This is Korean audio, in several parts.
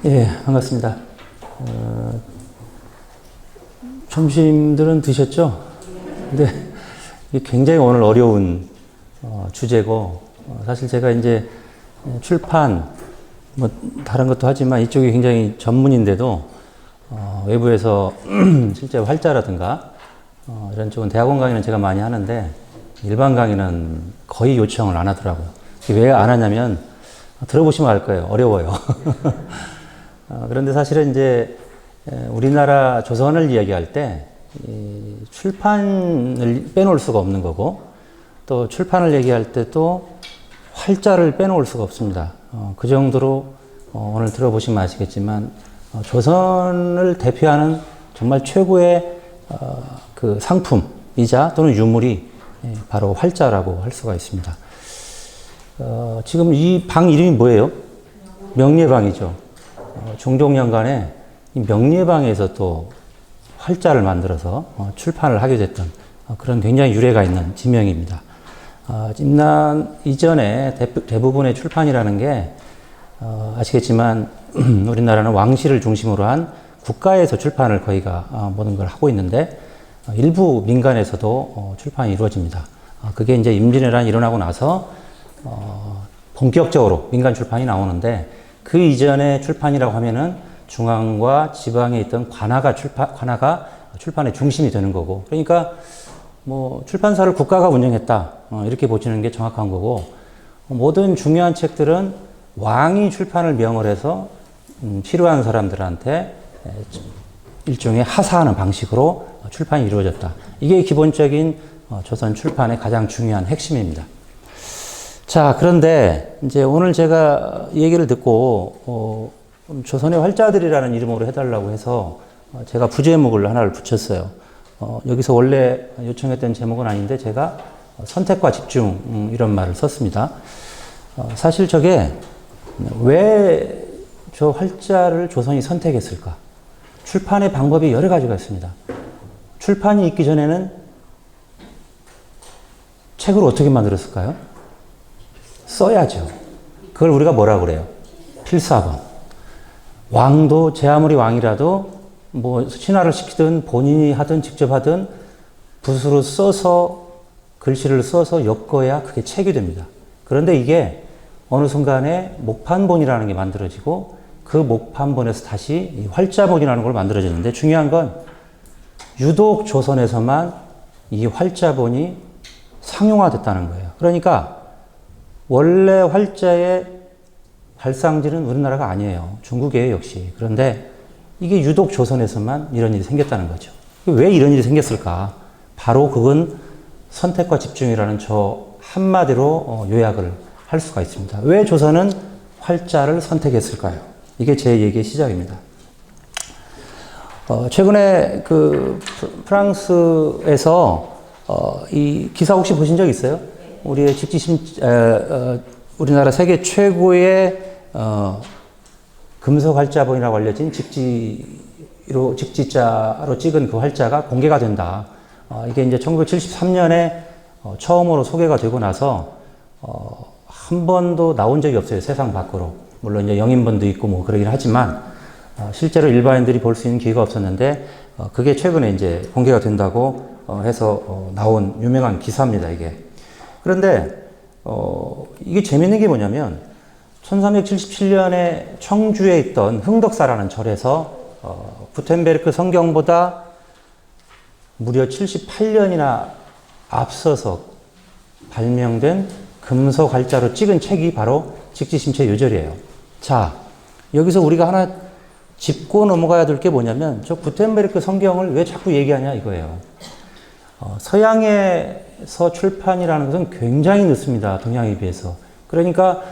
예, 반갑습니다. 점심들은 드셨죠? 근데 이게 굉장히 오늘 어려운 주제고, 사실 제가 이제 출판, 뭐 다른 것도 하지만 이쪽이 굉장히 전문인데도 외부에서 실제 활자라든가 이런 쪽은 대학원 강의는 제가 많이 하는데 일반 강의는 거의 요청을 안 하더라고요. 왜 안 하냐면 들어보시면 알 거예요. 어려워요. 그런데 사실은 이제 우리나라 조선을 이야기할 때 출판을 빼놓을 수가 없는 거고, 또 출판을 얘기할 때도 활자를 빼놓을 수가 없습니다. 그 정도로 오늘 들어보시면 아시겠지만 조선을 대표하는 정말 최고의 그 상품이자 또는 유물이 바로 활자라고 할 수가 있습니다. 지금 이 방 이름이 뭐예요? 명례방이죠. 중종년간에 이 명례방에서 또 활자를 만들어서 출판을 하게 됐던 그런 굉장히 유래가 있는 지명입니다. 임난 이전에 대부분의 출판이라는 게 아시겠지만 우리나라는 왕실을 중심으로 한 국가에서 출판을 거의가 모든 걸 하고 있는데 일부 민간에서도 출판이 이루어집니다. 그게 이제 임진왜란이 일어나고 나서 본격적으로 민간 출판이 나오는데, 그 이전의 출판이라고 하면은 중앙과 지방에 있던 관아가 출판의 중심이 되는 거고, 그러니까 뭐 출판사를 국가가 운영했다 이렇게 보시는 게 정확한 거고, 모든 중요한 책들은 왕이 출판을 명을 해서 필요한 사람들한테 일종의 하사하는 방식으로 출판이 이루어졌다. 이게 기본적인 조선 출판의 가장 중요한 핵심입니다. 자, 그런데 이제 오늘 제가 얘기를 듣고 조선의 활자들이라는 이름으로 해달라고 해서 제가 부제목을 하나를 붙였어요. 여기서 원래 요청했던 제목은 아닌데 제가 선택과 집중 이런 말을 썼습니다. 사실 저게 왜 저 활자를 조선이 선택했을까? 출판의 방법이 여러 가지가 있습니다. 출판이 있기 전에는 책을 어떻게 만들었을까요? 써야죠. 그걸 우리가 뭐라 그래요? 필사본. 왕도 제 아무리 왕이라도 뭐 신하를 시키든 본인이 하든 직접 하든 붓으로 써서 글씨를 써서 엮어야 그게 책이 됩니다. 그런데 이게 어느 순간에 목판본이라는 게 만들어지고 그 목판본에서 다시 이 활자본이라는 걸 만들어졌는데, 중요한 건 유독 조선에서만 이 활자본이 상용화됐다는 거예요. 그러니까 원래 활자의 발상지는 우리나라가 아니에요. 중국이에요, 역시. 그런데 이게 유독 조선에서만 이런 일이 생겼다는 거죠. 왜 이런 일이 생겼을까? 바로 그건 선택과 집중이라는 저 한마디로 요약을 할 수가 있습니다. 왜 조선은 활자를 선택했을까요? 이게 제 얘기의 시작입니다. 최근에 그 프랑스에서 이 기사 혹시 보신 적 있어요? 우리의 우리나라 세계 최고의 금속 활자본이라고 알려진 직지자로 찍은 그 활자가 공개가 된다. 이게 이제 1973년에 처음으로 소개가 되고 나서 한 번도 나온 적이 없어요, 세상 밖으로. 물론 이제 영인본도 있고 뭐 그러긴 하지만 실제로 일반인들이 볼 수 있는 기회가 없었는데 그게 최근에 이제 공개가 된다고 해서 나온 유명한 기사입니다, 이게. 그런데 이게 재밌는 게 뭐냐면 1377년에 청주에 있던 흥덕사라는 절에서 구텐베르크 성경보다 무려 78년이나 앞서서 발명된 금속 활자로 찍은 책이 바로 직지심체 요절이에요. 자, 여기서 우리가 하나 짚고 넘어가야 될 게 뭐냐면 저 구텐베르크 성경을 왜 자꾸 얘기하냐 이거예요. 서양에서 출판이라는 것은 굉장히 늦습니다, 동양에 비해서. 그러니까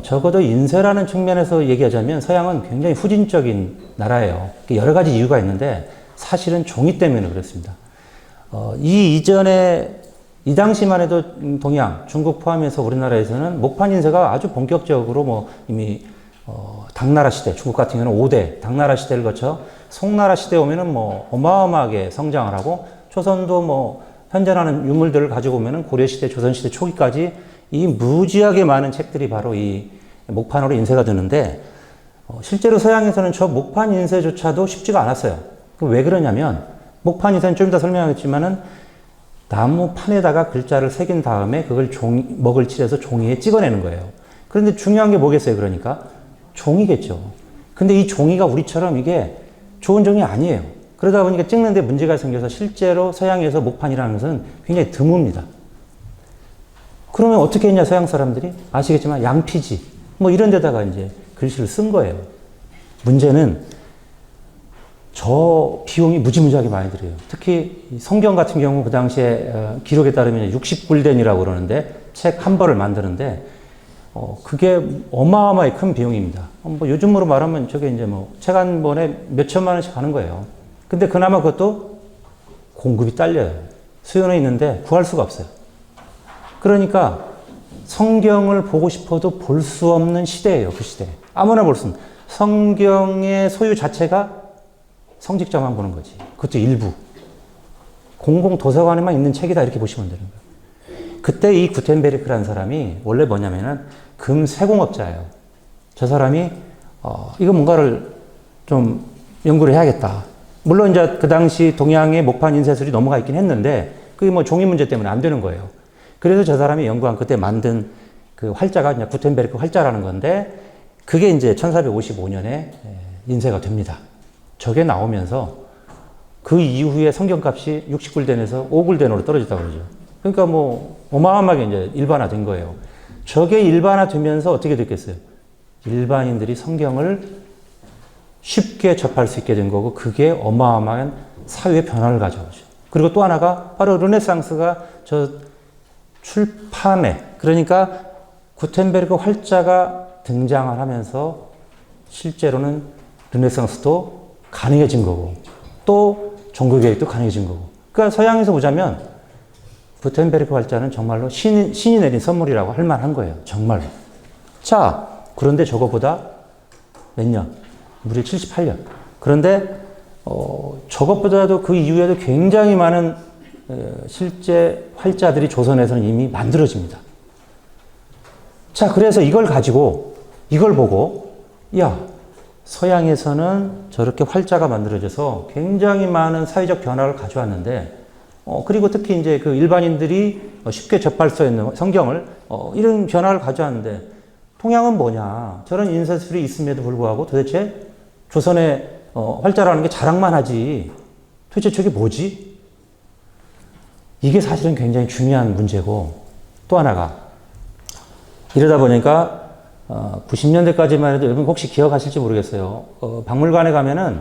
적어도 인쇄라는 측면에서 얘기하자면 서양은 굉장히 후진적인 나라예요. 여러 가지 이유가 있는데 사실은 종이 때문에 그렇습니다. 이 당시만 해도 동양, 중국 포함해서 우리나라에서는 목판 인쇄가 아주 본격적으로 뭐 이미 당나라 시대, 중국 같은 경우는 5대 당나라 시대를 거쳐 송나라 시대에 오면은 뭐 어마어마하게 성장을 하고, 조선도 뭐 현존하는 유물들을 가지고 오면은 고려시대, 조선시대 초기까지 이 무지하게 많은 책들이 바로 이 목판으로 인쇄가 되는데, 실제로 서양에서는 저 목판 인쇄조차도 쉽지가 않았어요. 왜 그러냐면 목판 인쇄는 좀 이따 설명하겠지만은 나무 판에다가 글자를 새긴 다음에 그걸 먹을 칠해서 종이에 찍어내는 거예요. 그런데 중요한 게 뭐겠어요, 그러니까? 종이겠죠. 근데 이 종이가 우리처럼 이게 좋은 종이 아니에요. 그러다 보니까 찍는데 문제가 생겨서 실제로 서양에서 목판이라는 것은 굉장히 드뭅니다. 그러면 어떻게 했냐, 서양 사람들이? 아시겠지만 양피지, 뭐 이런 데다가 이제 글씨를 쓴 거예요. 문제는 저 비용이 무지무지하게 많이 들어요. 특히 성경 같은 경우 그 당시에 기록에 따르면 60불덴이라고 그러는데 책 한 벌을 만드는데 그게 어마어마하게 큰 비용입니다. 뭐 요즘으로 말하면 저게 이제 뭐 책 한 번에 몇 천만 원씩 하는 거예요. 근데 그나마 그것도 공급이 딸려요. 수요는 있는데 구할 수가 없어요. 그러니까 성경을 보고 싶어도 볼 수 없는 시대예요, 그 시대. 아무나 볼 수 없는. 성경의 소유 자체가 성직자만 보는 거지. 그것도 일부. 공공도서관에만 있는 책이다, 이렇게 보시면 되는 거예요. 그때 이 구텐베르크라는 사람이 원래 뭐냐면은 금세공업자예요. 저 사람이, 이거 뭔가를 좀 연구를 해야겠다. 물론 이제 그 당시 동양의 목판 인쇄술이 넘어가 있긴 했는데, 그게 뭐 종이 문제 때문에 안 되는 거예요. 그래서 저 사람이 연구한 그때 만든 그 활자가 그냥 구텐베르크 활자라는 건데, 그게 이제 1455년에 인쇄가 됩니다. 저게 나오면서 그 이후에 성경값이 60불덴에서 5불덴으로 떨어졌다고 그러죠. 그러니까 뭐 어마어마하게 이제 일반화된 거예요. 저게 일반화되면서 어떻게 됐겠어요? 일반인들이 성경을 쉽게 접할 수 있게 된 거고, 그게 어마어마한 사회의 변화를 가져오죠. 그리고 또 하나가 바로 르네상스가 저 출판에, 그러니까 구텐베르크 활자가 등장을 하면서 실제로는 르네상스도 가능해진 거고, 또 종교개혁도 가능해진 거고. 그러니까 서양에서 보자면 구텐베르크 활자는 정말로 신이 내린 선물이라고 할 만한 거예요. 정말로. 자, 그런데 저거보다 몇 년? 무려 78년. 그런데 저것보다도 그 이후에도 굉장히 많은 실제 활자들이 조선에서는 이미 만들어집니다. 자, 그래서 이걸 가지고, 이걸 보고, 야, 서양에서는 저렇게 활자가 만들어져서 굉장히 많은 사회적 변화를 가져왔는데, 그리고 특히 이제 그 일반인들이 쉽게 접할 수 있는 성경을, 이런 변화를 가져왔는데, 동양은 뭐냐? 저런 인쇄술이 있음에도 불구하고 도대체 조선의 활자라는 게 자랑만 하지, 도대체 저게 뭐지? 이게 사실은 굉장히 중요한 문제고, 또 하나가, 이러다 보니까 90년대까지만 해도 여러분 혹시 기억하실지 모르겠어요. 박물관에 가면은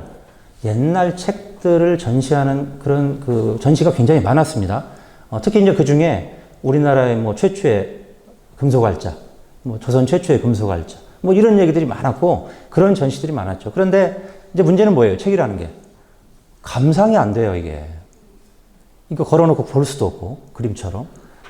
옛날 책들을 전시하는 그런 그 전시가 굉장히 많았습니다. 특히 이제 그 중에 우리나라의 뭐 최초의 금속활자, 뭐 조선 최초의 금속활자, 뭐 이런 얘기들이 많았고 그런 전시들이 많았죠. 그런데 이제 문제는 뭐예요? 책이라는 게 감상이 안 돼요, 이게. 이거 걸어놓고 볼 수도 없고 그림처럼.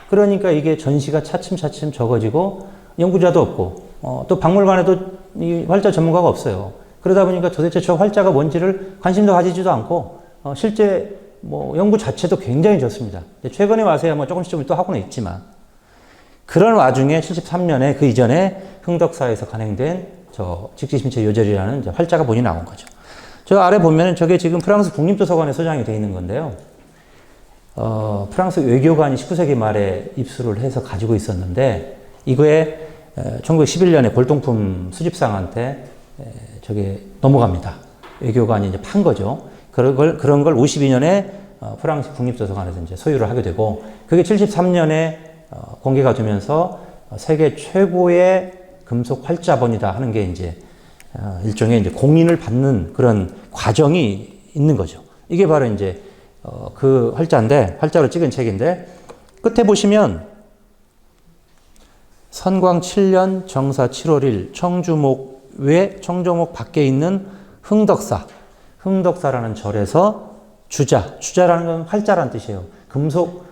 그러니까 이게 전시가 차츰차츰 적어지고 연구자도 없고 또 박물관에도 이 활자 전문가가 없어요. 그러다 보니까 도대체 저 활자가 뭔지를 관심도 가지지도 않고 실제 뭐 연구 자체도 굉장히 좋습니다. 최근에 와서야 뭐 조금씩 또 하고는 있지만 그런 와중에 73년에 그 이전에 흥덕사에서 간행된 저 직지심체 요절이라는 활자가 본이 나온 거죠. 저 아래 보면은 저게 지금 프랑스 국립도서관에 소장이 되어 있는 건데요. 프랑스 외교관이 19세기 말에 입수를 해서 가지고 있었는데 이거에 1911년에 골동품 수집상한테 저게 넘어갑니다. 외교관이 이제 판 거죠. 그런 걸 52년에 프랑스 국립도서관에서 이제 소유를 하게 되고 그게 73년에 공개가 되면서 세계 최고의 금속 활자본이다 하는 게 이제 일종의 이제 공인을 받는 그런 과정이 있는 거죠. 이게 바로 이제 그 활자인데, 활자로 찍은 책인데, 끝에 보시면, 선광 7년 정사 7월 1 청주목 외 청정목 밖에 있는 흥덕사. 흥덕사라는 절에서 주자라는 건 활자라는 뜻이에요. 금속,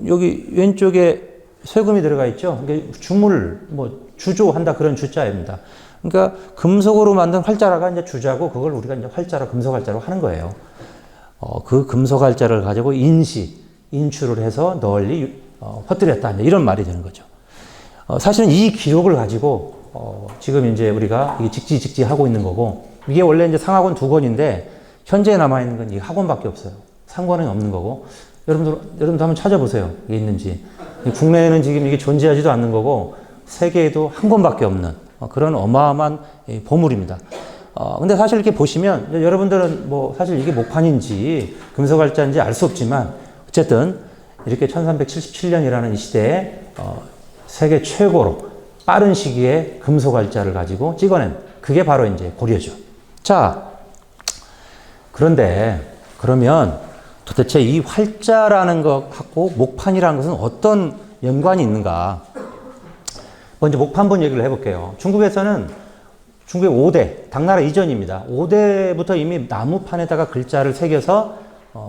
여기 왼쪽에 쇠금이 들어가 있죠? 이게 주물, 뭐, 주조한다 그런 주자입니다. 그러니까 금속으로 만든 활자라가 이제 주자고, 그걸 우리가 이제 활자로, 금속 활자로 하는 거예요. 그 금속 활자를 가지고 인출을 해서 널리 퍼뜨렸다. 이런 말이 되는 거죠. 사실은 이 기록을 가지고 지금 이제 우리가 이게 직지 하고 있는 거고, 이게 원래 이제 상하권 2권인데, 현재 남아있는 건 이 학원밖에 없어요. 상권은 없는 거고, 여러분도 한번 찾아보세요. 이게 있는지. 국내에는 지금 이게 존재하지도 않는 거고, 세계에도 한 권밖에 없는 그런 어마어마한 보물입니다. 근데 사실 이렇게 보시면, 여러분들은 뭐 사실 이게 목판인지 금속활자인지 알 수 없지만, 어쨌든 이렇게 1377년이라는 이 시대에 세계 최고로 빠른 시기에 금속활자를 가지고 찍어낸 그게 바로 이제 고려죠. 자, 그런데 그러면 도대체 이 활자라는 것하고 목판이라는 것은 어떤 연관이 있는가? 먼저 목판본 얘기를 해볼게요. 중국에서는 중국의 5대, 당나라 이전입니다. 5대부터 이미 나무판에다가 글자를 새겨서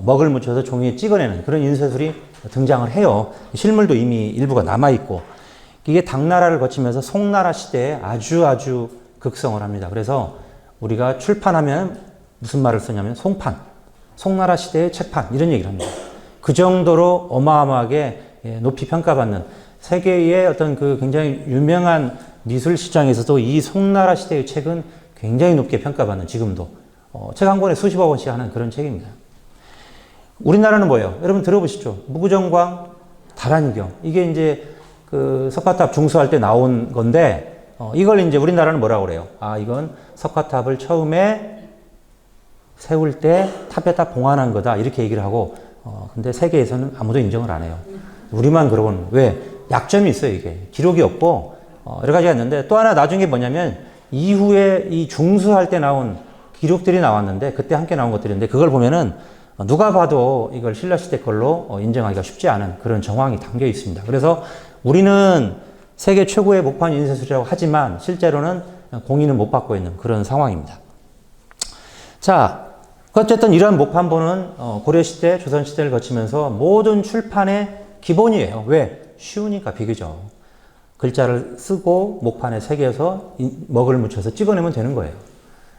먹을 묻혀서 종이에 찍어내는 그런 인쇄술이 등장을 해요. 실물도 이미 일부가 남아있고, 이게 당나라를 거치면서 송나라 시대에 아주 극성을 합니다. 그래서 우리가 출판하면 무슨 말을 쓰냐면 송판, 송나라 시대의 책판, 이런 얘기를 합니다. 그 정도로 어마어마하게 높이 평가받는, 세계의 어떤 그 굉장히 유명한 미술 시장에서도 이 송나라 시대의 책은 굉장히 높게 평가받는, 지금도 책 한 권에 수십억 원씩 하는 그런 책입니다. 우리나라는 뭐예요? 여러분 들어보시죠. 무구정광, 다란이경. 이게 이제 그 석가탑 중수할 때 나온 건데, 이걸 이제 우리나라는 뭐라고 그래요? 이건 석가탑을 처음에 세울 때 탑에다 봉안한 거다, 이렇게 얘기를 하고, 근데 세계에서는 아무도 인정을 안 해요. 우리만 그러고는. 왜? 약점이 있어요, 이게. 기록이 없고, 여러 가지가 있는데, 또 하나 나중에 뭐냐면, 이후에 이 중수할 때 나온 기록들이 나왔는데, 그때 함께 나온 것들인데, 그걸 보면은 누가 봐도 이걸 신라시대 걸로 인정하기가 쉽지 않은 그런 정황이 담겨 있습니다. 그래서 우리는 세계 최고의 목판 인쇄술이라고 하지만 실제로는 공인은 못 받고 있는 그런 상황입니다. 자, 어쨌든 이러한 목판본은 고려시대, 조선시대를 거치면서 모든 출판의 기본이에요. 왜? 쉬우니까, 비교적. 글자를 쓰고 목판에 새겨서 먹을 묻혀서 찍어내면 되는 거예요.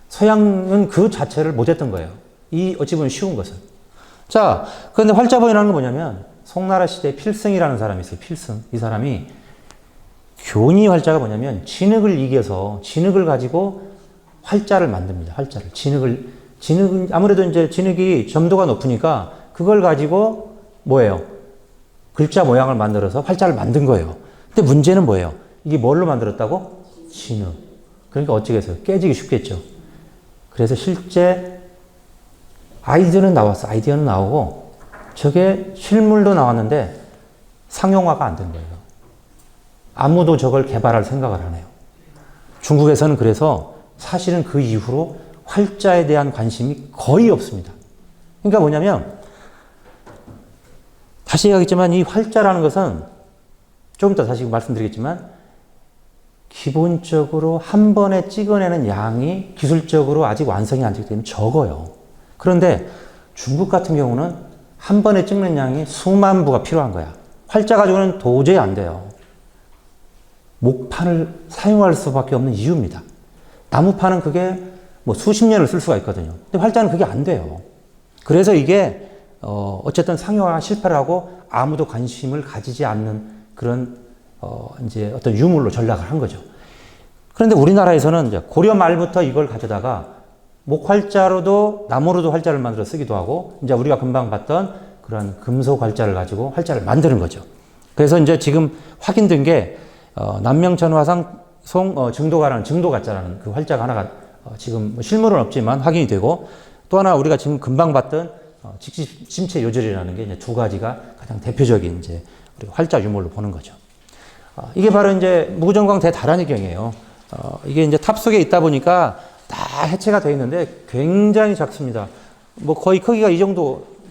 서양은 그 자체를 못했던 거예요. 이 어찌 보면 쉬운 것은. 자, 그런데 활자본이라는 건 뭐냐면, 송나라 시대에 필승이라는 사람이 있어요. 필승. 이 사람이 교니 활자가 뭐냐면, 진흙을 이겨서 진흙을 가지고 활자를 만듭니다. 활자를. 진흙은 아무래도 이제 진흙이 점도가 높으니까 그걸 가지고 뭐예요? 글자 모양을 만들어서 활자를 만든 거예요. 근데 문제는 뭐예요? 이게 뭘로 만들었다고? 진흙. 그러니까 어찌겠어요? 깨지기 쉽겠죠. 그래서 실제 아이디어는 나오고, 저게 실물도 나왔는데 상용화가 안 된 거예요. 아무도 저걸 개발할 생각을 안 해요. 중국에서는 그래서 사실은 그 이후로 활자에 대한 관심이 거의 없습니다. 그러니까 뭐냐면, 다시 얘기하겠지만 이 활자라는 것은 조금 더 다시 말씀드리겠지만, 기본적으로 한 번에 찍어내는 양이 기술적으로 아직 완성이 안 되기 때문에 적어요. 그런데 중국 같은 경우는 한 번에 찍는 양이 수만 부가 필요한 거야. 활자 가지고는 도저히 안 돼요. 목판을 사용할 수밖에 없는 이유입니다. 나무판은 그게 뭐 수십 년을 쓸 수가 있거든요. 근데 활자는 그게 안 돼요. 그래서 이게 어쨌든 상용화가 실패를 하고 아무도 관심을 가지지 않는 그런 이제 어떤 유물로 전락을 한 거죠. 그런데 우리나라에서는 이제 고려 말부터 이걸 가져다가 목활자로도 나무로도 활자를 만들어 쓰기도 하고, 이제 우리가 금방 봤던 그런 금속 활자를 가지고 활자를 만드는 거죠. 그래서 이제 지금 확인된 게 남명천화상 증도가라는 증도가자라는 그 활자가 하나가 지금 실물은 없지만 확인이 되고, 또 하나 우리가 지금 금방 봤던 직지심체 요절이라는 게 이제 두 가지가 가장 대표적인 이제 우리가 활자 유물로 보는 거죠. 이게 바로 이제 무구정광 대다란이경이에요. 이게 이제 탑 속에 있다 보니까 다 해체가 되어 있는데 굉장히 작습니다. 뭐 거의 크기가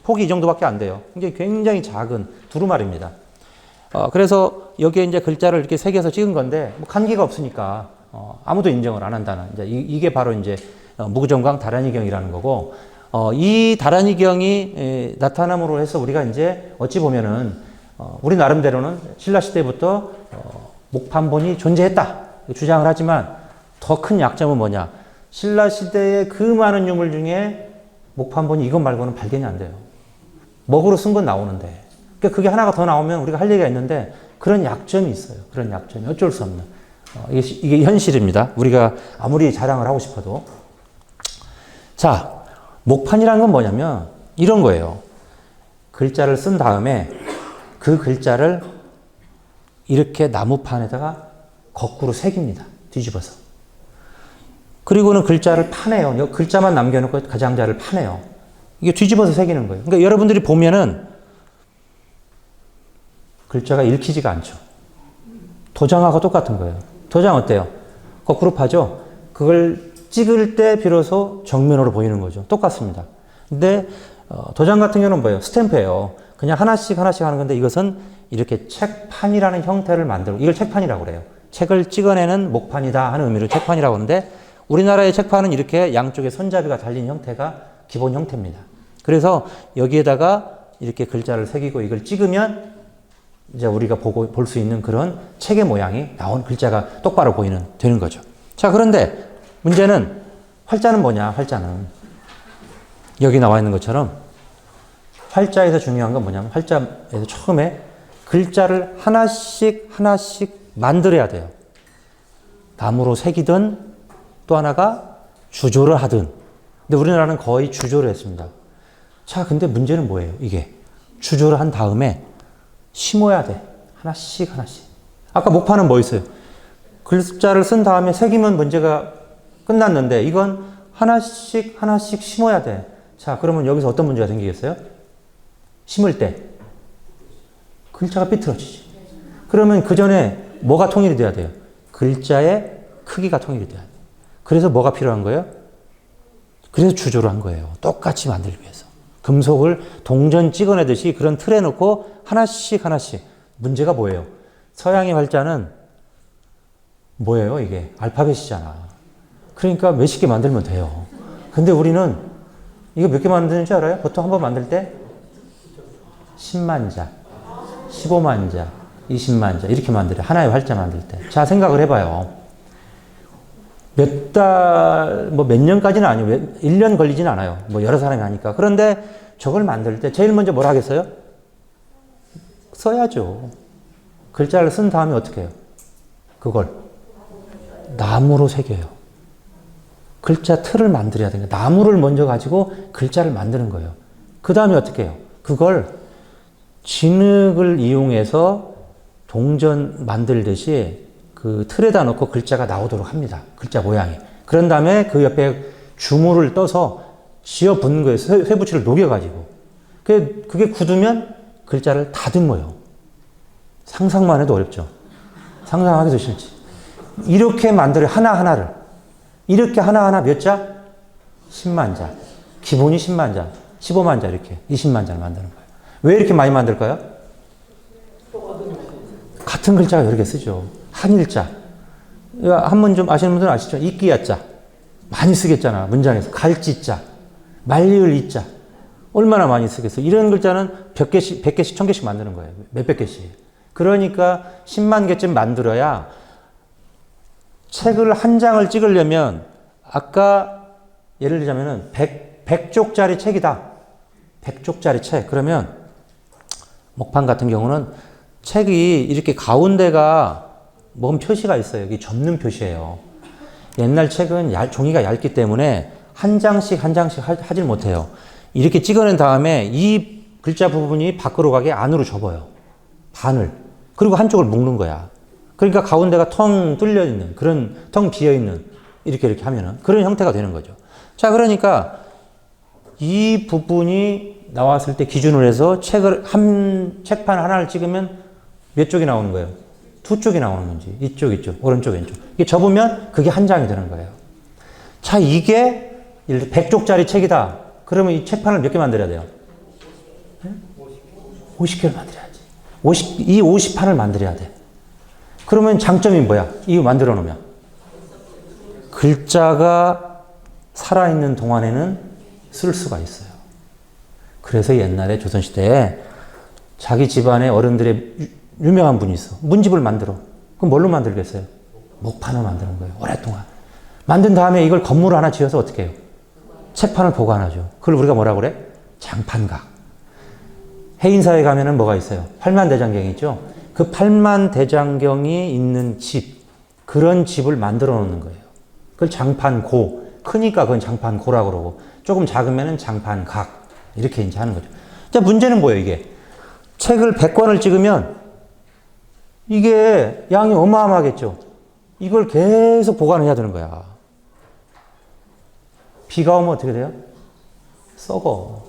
폭이 이 정도밖에 안 돼요. 굉장히 작은 두루마리입니다. 그래서 여기에 이제 글자를 이렇게 새겨서 찍은 건데, 뭐 칸기가 없으니까 아무도 인정을 안 한다는, 이제 이게 바로 이제 무구정광 다란이경이라는 거고, 이 다란이경이 나타남으로 해서 우리가 이제 어찌 보면은 우리 나름대로는 신라 시대부터 목판본이 존재했다 주장을 하지만, 더 큰 약점은 뭐냐? 신라 시대의 그 많은 유물 중에 목판본이 이것 말고는 발견이 안 돼요. 먹으로 쓴 건 나오는데. 그러니까 그게 하나가 더 나오면 우리가 할 얘기가 있는데, 그런 약점이 있어요. 그런 약점이 어쩔 수 없는. 이게 현실입니다. 우리가 아무리 자랑을 하고 싶어도. 자, 목판이라는 건 뭐냐면 이런 거예요. 글자를 쓴 다음에 그 글자를 이렇게 나무판에다가 거꾸로 새깁니다. 뒤집어서. 그리고는 글자를 파내요. 글자만 남겨놓고 가장자를 파내요. 이게 뒤집어서 새기는 거예요. 그러니까 여러분들이 보면은 글자가 읽히지가 않죠. 도장하고 똑같은 거예요. 도장 어때요? 거꾸로 파죠? 그걸 찍을 때 비로소 정면으로 보이는 거죠. 똑같습니다. 근데 도장 같은 경우는 뭐예요? 스탬프예요. 그냥 하나씩 하나씩 하는 건데 이것은 이렇게 책판이라는 형태를 만들고 이걸 책판이라고 그래요. 책을 찍어내는 목판이다 하는 의미로 책판이라고 하는데 우리나라의 책판은 이렇게 양쪽에 손잡이가 달린 형태가 기본 형태입니다. 그래서 여기에다가 이렇게 글자를 새기고 이걸 찍으면 이제 우리가 볼 수 있는 그런 책의 모양이 나온 글자가 똑바로 되는 거죠. 자, 그런데 문제는 활자는 뭐냐? 활자는 여기 나와 있는 것처럼 활자에서 중요한 건 뭐냐면 활자에서 처음에 글자를 하나씩 하나씩 만들어야 돼요. 나무로 새기든 또 하나가 주조를 하든. 근데 우리나라는 거의 주조를 했습니다. 자, 근데 문제는 뭐예요? 이게 주조를 한 다음에 심어야 돼. 하나씩 하나씩. 아까 목판은 뭐 있어요? 글자를 쓴 다음에 새기면 문제가 끝났는데 이건 하나씩 하나씩 심어야 돼. 자, 그러면 여기서 어떤 문제가 생기겠어요? 심을 때 글자가 삐뚤어지지. 그러면 그 전에 뭐가 통일이 돼야 돼요? 글자의 크기가 통일이 돼야 돼요. 그래서 뭐가 필요한 거예요? 그래서 주조를 한 거예요. 똑같이 만들기 위해서. 금속을 동전 찍어내듯이 그런 틀에 놓고 하나씩 하나씩. 문제가 뭐예요? 서양의 활자는 뭐예요? 이게 알파벳이잖아. 그러니까 몇십 개 만들면 돼요. 근데 우리는 이거 몇 개 만드는지 알아요? 보통 한 번 만들 때 10만 자, 15만 자, 20만 자 이렇게 만들어요. 하나의 활자 만들 때. 자, 생각을 해봐요. 몇 달, 뭐 몇 년까지는 아니고 1년 걸리지는 않아요. 뭐 여러 사람이 하니까. 그런데 저걸 만들 때 제일 먼저 뭘 하겠어요? 써야죠. 글자를 쓴 다음에 어떻게 해요? 그걸 나무로 새겨요. 글자 틀을 만들어야 되니까 나무를 먼저 가지고 글자를 만드는 거예요. 그 다음에 어떻게 해요? 그걸 진흙을 이용해서 동전 만들듯이 그 틀에다 놓고 글자가 나오도록 합니다. 글자 모양이. 그런 다음에 그 옆에 주물을 떠서 쥐어 붓는 거예요. 쇠붙이를 녹여가지고. 그게 굳으면 글자를 다듬어요. 상상만 해도 어렵죠. 상상하기도 싫지. 이렇게 만들어요. 하나하나를. 이렇게 하나하나 몇 자? 10만 자. 기본이 10만 자. 15만 자 이렇게. 20만 자를 만드는 거예요. 왜 이렇게 많이 만들까요? 같은 글자가 여러 개 쓰죠. 한일자. 한번 좀 아시는 분들은 아시죠? 이끼야자. 많이 쓰겠잖아. 문장에서. 갈지자. 말리을 이자. 얼마나 많이 쓰겠어. 이런 글자는 100개씩, 100개씩, 1000개씩 만드는 거예요. 몇백 개씩. 그러니까 10만 개쯤 만들어야 책을 한 장을 찍으려면 아까 예를 들자면은 100쪽짜리 책이다. 100쪽짜리 책. 그러면 목판 같은 경우는 책이 이렇게 가운데가 뭔 표시가 있어요. 여기 접는 표시예요. 옛날 책은 종이가 얇기 때문에 한 장씩 한 장씩 하질 못해요. 이렇게 찍어낸 다음에 이 글자 부분이 밖으로 가게 안으로 접어요. 반을. 그리고 한쪽을 묶는 거야. 그러니까 가운데가 텅 뚫려 있는 그런 텅 비어 있는 이렇게 하면은 그런 형태가 되는 거죠. 자, 그러니까 이 부분이 나왔을 때 기준으로 해서 책판 하나를 찍으면 몇 쪽이 나오는 거예요? 두 쪽이 나오는 건지. 이쪽, 오른쪽, 왼쪽. 이게 접으면 그게 한 장이 되는 거예요. 자, 이게 100쪽짜리 책이다. 그러면 이 책판을 몇 개 만들어야 돼요? 50개를 만들어야지. 이 50판을 만들어야 돼. 그러면 장점이 뭐야? 이거 만들어 놓으면. 글자가 살아있는 동안에는 쓸 수가 있어요. 그래서 옛날에 조선시대에 자기 집안의 어른들의 유명한 분이 있어. 문집을 만들어. 그럼 뭘로 만들겠어요? 목판을 만드는 거예요. 오랫동안. 만든 다음에 이걸 건물을 하나 지어서 어떻게 해요? 책판을 보관하죠. 그걸 우리가 뭐라고 그래? 장판각. 해인사에 가면은 뭐가 있어요? 팔만대장경이 있죠? 그 팔만대장경이 있는 집, 그런 집을 만들어 놓는 거예요. 그걸 장판고, 크니까 그건 장판고라고 그러고, 조금 작으면은 장판각. 이렇게 이제 하는 거죠. 자, 문제는 뭐예요, 이게? 책을 100권을 찍으면 이게 양이 어마어마하겠죠. 이걸 계속 보관해야 되는 거야. 비가 오면 어떻게 돼요? 썩어.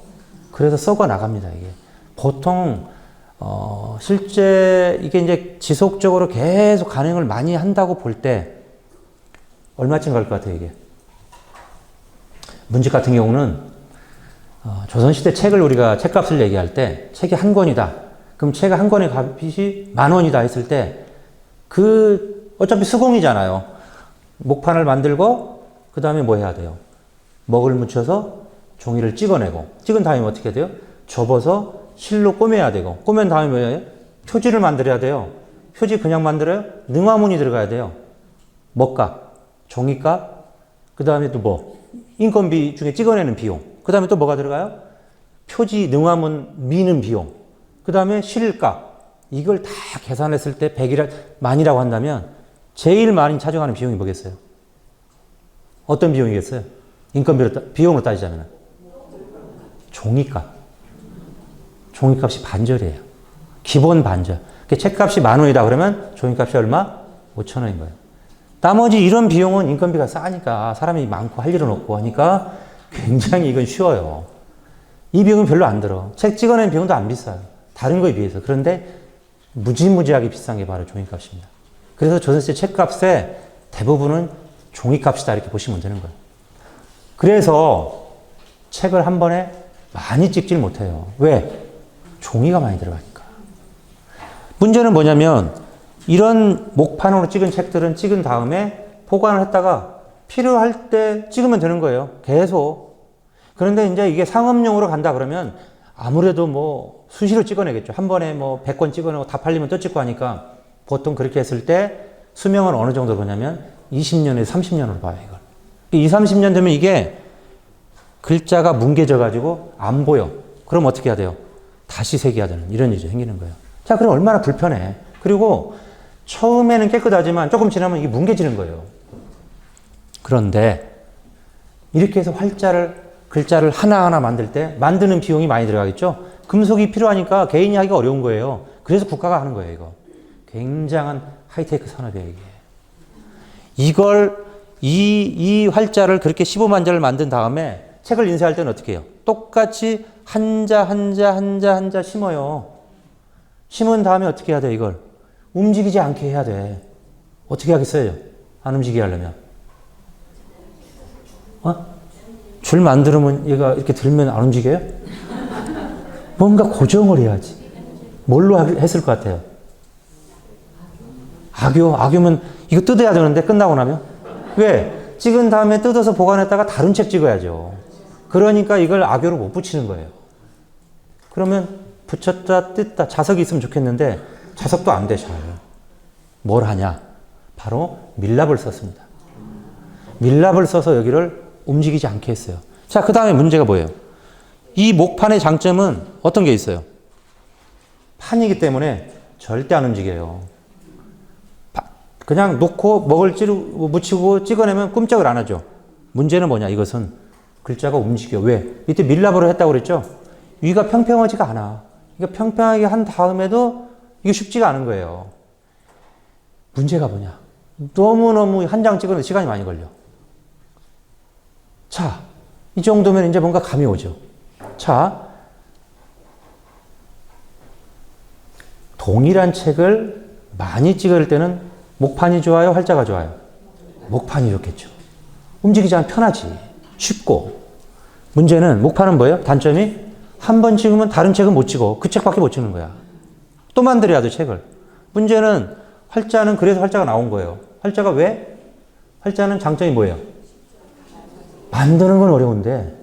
그래서 썩어 나갑니다, 이게. 보통, 실제 이게 이제 지속적으로 계속 간행을 많이 한다고 볼 때, 얼마쯤 갈 것 같아요, 이게? 문집 같은 경우는, 조선시대 책을 우리가 책값을 얘기할 때, 책이 한 권이다. 그럼 책 한 권의 값이 10,000원이다 했을 때, 어차피 수공이잖아요. 목판을 만들고, 그 다음에 뭐 해야 돼요? 먹을 묻혀서 종이를 찍어내고, 찍은 다음에 어떻게 돼요? 접어서 실로 꼬매야 되고, 꼬맨 다음에 뭐예요? 표지를 만들어야 돼요. 표지 그냥 만들어요? 능화문이 들어가야 돼요. 뭐값? 종이값? 그 다음에 또 뭐? 인건비 중에 찍어내는 비용. 그 다음에 또 뭐가 들어가요? 표지, 능화문 미는 비용. 그 다음에 실값. 이걸 다 계산했을 때 100만이라고 한다면 제일 많이 차지하는 비용이 뭐겠어요? 어떤 비용이겠어요? 비용으로 따지자면. 종이값. 종이값이 반절이에요. 기본 반절. 책값이 10,000원이다 그러면 종이값이 얼마? 5,000원인 거예요. 나머지 이런 비용은 인건비가 싸니까 사람이 많고 할 일은 없고 하니까 굉장히 이건 쉬워요. 이 비용은 별로 안 들어. 책 찍어낸 비용도 안 비싸요. 다른 거에 비해서. 그런데 무지무지하게 비싼 게 바로 종이값입니다. 그래서 조선시대 책값의 대부분은 종이값이다 이렇게 보시면 되는 거예요. 그래서 책을 한 번에 많이 찍질 못해요. 왜? 종이가 많이 들어가니까. 문제는 뭐냐면 이런 목판으로 찍은 책들은 찍은 다음에 보관을 했다가 필요할 때 찍으면 되는 거예요. 계속. 그런데 이제 이게 상업용으로 간다 그러면 아무래도 뭐 수시로 찍어내겠죠. 한 번에 뭐 100권 찍어내고 다 팔리면 또 찍고 하니까 보통 그렇게 했을 때 수명은 어느 정도로 보냐면 20년에서 30년으로 봐요, 이걸. 20, 30년 되면 이게 글자가 뭉개져 가지고 안 보여. 그럼 어떻게 해야 돼요? 다시 새겨야 되는 이런 일이 생기는 거예요. 자, 그럼 얼마나 불편해. 그리고 처음에는 깨끗하지만 조금 지나면 이게 뭉개지는 거예요. 그런데 이렇게 해서 글자를 하나하나 만들 때 만드는 비용이 많이 들어가겠죠? 금속이 필요하니까 개인이 하기가 어려운 거예요. 그래서 국가가 하는 거예요, 이거. 굉장한 하이테크 산업이에요, 이게. 이 활자를 그렇게 15만 자를 만든 다음에 책을 인쇄할 때는 어떻게 해요? 똑같이 한자 심어요. 심은 다음에 어떻게 해야 돼, 이걸? 움직이지 않게 해야 돼. 어떻게 하겠어요? 안 움직이게 하려면. 줄 만들면 얘가 이렇게 들면 안 움직여요? 뭔가 고정을 해야지. 뭘로 했을 것 같아요? 악교면 이거 뜯어야 되는데 끝나고 나면? 왜? 찍은 다음에 뜯어서 보관했다가 다른 책 찍어야죠. 그러니까 이걸 악교로 못 붙이는 거예요. 그러면 붙였다 뜯다 자석이 있으면 좋겠는데 자석도 안 돼, 잘. 뭘 하냐? 바로 밀랍을 썼습니다. 밀랍을 써서 여기를 움직이지 않게 했어요. 자, 그 다음에 문제가 뭐예요? 이 목판의 장점은 어떤 게 있어요? 판이기 때문에 절대 안 움직여요. 그냥 놓고 묻히고 찍어내면 꼼짝을 안 하죠. 문제는 뭐냐? 이것은 글자가 움직여. 왜? 이때 밀랍으로 했다고 그랬죠? 위가 평평하지가 않아. 그러니까 평평하게 한 다음에도 이게 쉽지가 않은 거예요. 문제가 뭐냐? 너무너무 한 장 찍어내도 시간이 많이 걸려. 자, 이 정도면 이제 뭔가 감이 오죠. 자, 동일한 책을 많이 찍을 때는 목판이 좋아요? 활자가 좋아요? 목판이 좋겠죠. 움직이지 않으면 편하지. 쉽고. 문제는 목판은 뭐예요? 단점이 한 번 찍으면 다른 책은 못 찍어. 그 책밖에 못 찍는 거야. 또 만들어야 돼, 책을. 문제는 활자는 그래서 활자가 나온 거예요. 활자가 왜? 활자는 장점이 뭐예요? 만드는 건 어려운데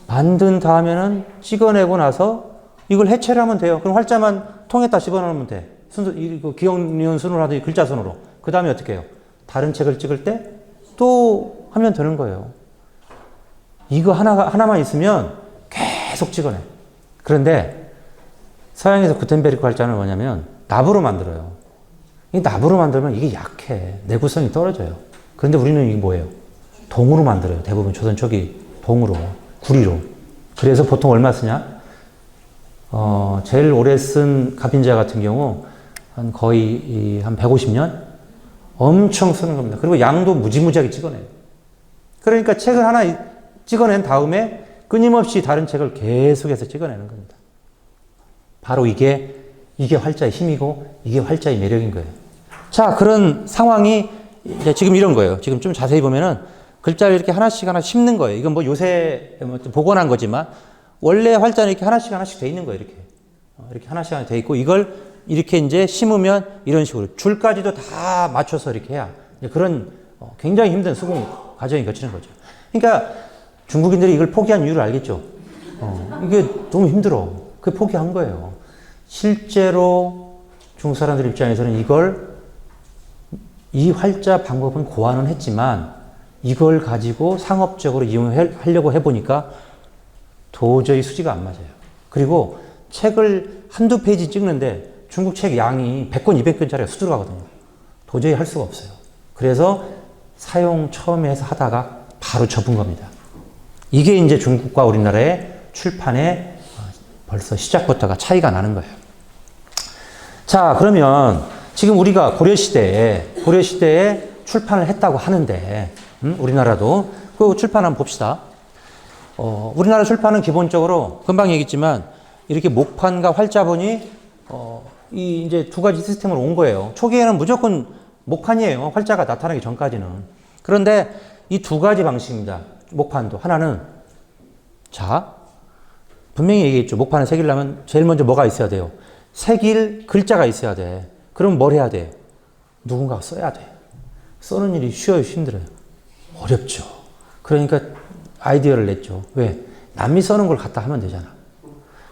만든 다음에는 찍어내고 나서 이걸 해체를 하면 돼요. 그럼 활자만 통에다 집어넣으면 돼. 순서, 기억니은 순으로 하든지 글자 순으로. 그 다음에 어떻게 해요? 다른 책을 찍을 때 또 하면 되는 거예요. 이거 하나만 있으면 계속 찍어내. 그런데 서양에서 구텐베르크 활자는 뭐냐면 납으로 만들어요. 이 납으로 만들면 이게 약해. 내구성이 떨어져요. 그런데 우리는 이게 뭐예요? 동으로 만들어요. 대부분 조선 초기 동으로, 구리로. 그래서 보통 얼마 쓰냐? 제일 오래 쓴 갑인자 같은 경우 한 거의 한 150년? 엄청 쓰는 겁니다. 그리고 양도 무지무지하게 찍어내요. 그러니까 책을 하나 찍어낸 다음에 끊임없이 다른 책을 계속해서 찍어내는 겁니다. 바로 이게 활자의 힘이고 이게 활자의 매력인 거예요. 자, 그런 상황이 이제 지금 이런 거예요. 지금 좀 자세히 보면은 글자를 이렇게 하나씩 씹는 거예요. 이건 뭐 요새 복원한 거지만 원래 활자는 이렇게 하나씩 돼 있는 거예요. 이렇게 하나씩 돼 있고 이걸 이렇게 이제 심으면 이런 식으로 줄까지도 다 맞춰서 이렇게 해야 그런 굉장히 힘든 수공 과정이 거치는 거죠. 그러니까 중국인들이 이걸 포기한 이유를 알겠죠. 이게 너무 힘들어. 그게 포기한 거예요. 실제로 중국 사람들 입장에서는 이 활자 방법은 고안은 했지만 이걸 가지고 상업적으로 이용하려고 해보니까 도저히 수지가 안 맞아요. 그리고 책을 한두 페이지 찍는데 중국 책 양이 100권, 200권짜리가 수두룩하거든요. 도저히 할 수가 없어요. 그래서 사용 처음에 해서 하다가 바로 접은 겁니다. 이게 이제 중국과 우리나라의 출판의 벌써 시작부터가 차이가 나는 거예요. 자, 그러면 지금 우리가 고려시대에 출판을 했다고 하는데, 우리나라도 그 출판 한번 봅시다. 우리나라 출판은 기본적으로 금방 얘기했지만 이렇게 목판과 활자본이 이 이제 두 가지 시스템으로 온 거예요. 초기에는 무조건 목판이에요. 활자가 나타나기 전까지는. 그런데 이 두 가지 방식입니다. 목판도. 하나는 자, 분명히 얘기했죠. 목판을 새기려면 제일 먼저 뭐가 있어야 돼요? 새길 글자가 있어야 돼. 그럼 뭘 해야 돼? 누군가가 써야 돼. 써는 일이 쉬워요, 힘들어요? 어렵죠. 그러니까 아이디어를 냈죠. 왜? 남이 써는 걸 갖다 하면 되잖아.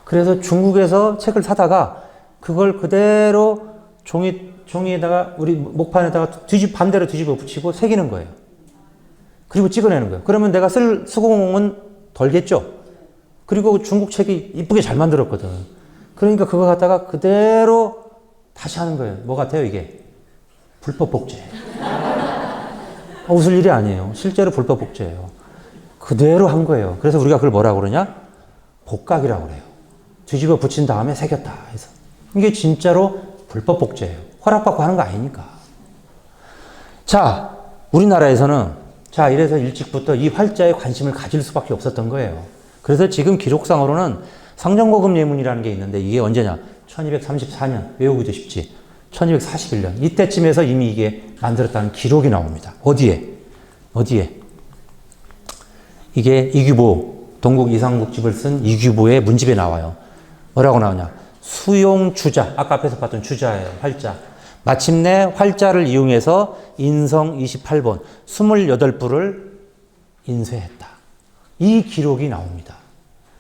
그래서 중국에서 책을 사다가 그걸 그대로 종이에다가 우리 목판에다가 반대로 뒤집어 붙이고 새기는 거예요. 그리고 찍어내는 거예요. 그러면 내가 쓸 수공은 덜겠죠. 그리고 중국 책이 이쁘게 잘 만들었거든. 그러니까 그거 갖다가 그대로 다시 하는 거예요. 뭐 같아요, 이게? 불법 복제. 웃을 일이 아니에요. 실제로 불법 복제예요. 그대로 한 거예요. 그래서 우리가 그걸 뭐라고 그러냐? 복각이라고 그래요. 뒤집어 붙인 다음에 새겼다 해서. 이게 진짜로 불법 복제예요. 허락받고 하는 거 아니니까. 자, 우리나라에서는 자, 이래서 일찍부터 이 활자에 관심을 가질 수밖에 없었던 거예요. 그래서 지금 기록상으로는 상정고급 예문이라는 게 있는데 이게 언제냐? 1234년, 외우기도 쉽지. 1241년. 이때쯤에서 이미 이게 만들었다는 기록이 나옵니다. 어디에? 이게 이규보, 동국 이상국집을 쓴 이규보의 문집에 나와요. 뭐라고 나오냐? 수용주자, 아까 앞에서 봤던 주자예요. 활자. 마침내 활자를 이용해서 인성 28번, 28부를 인쇄했다. 이 기록이 나옵니다.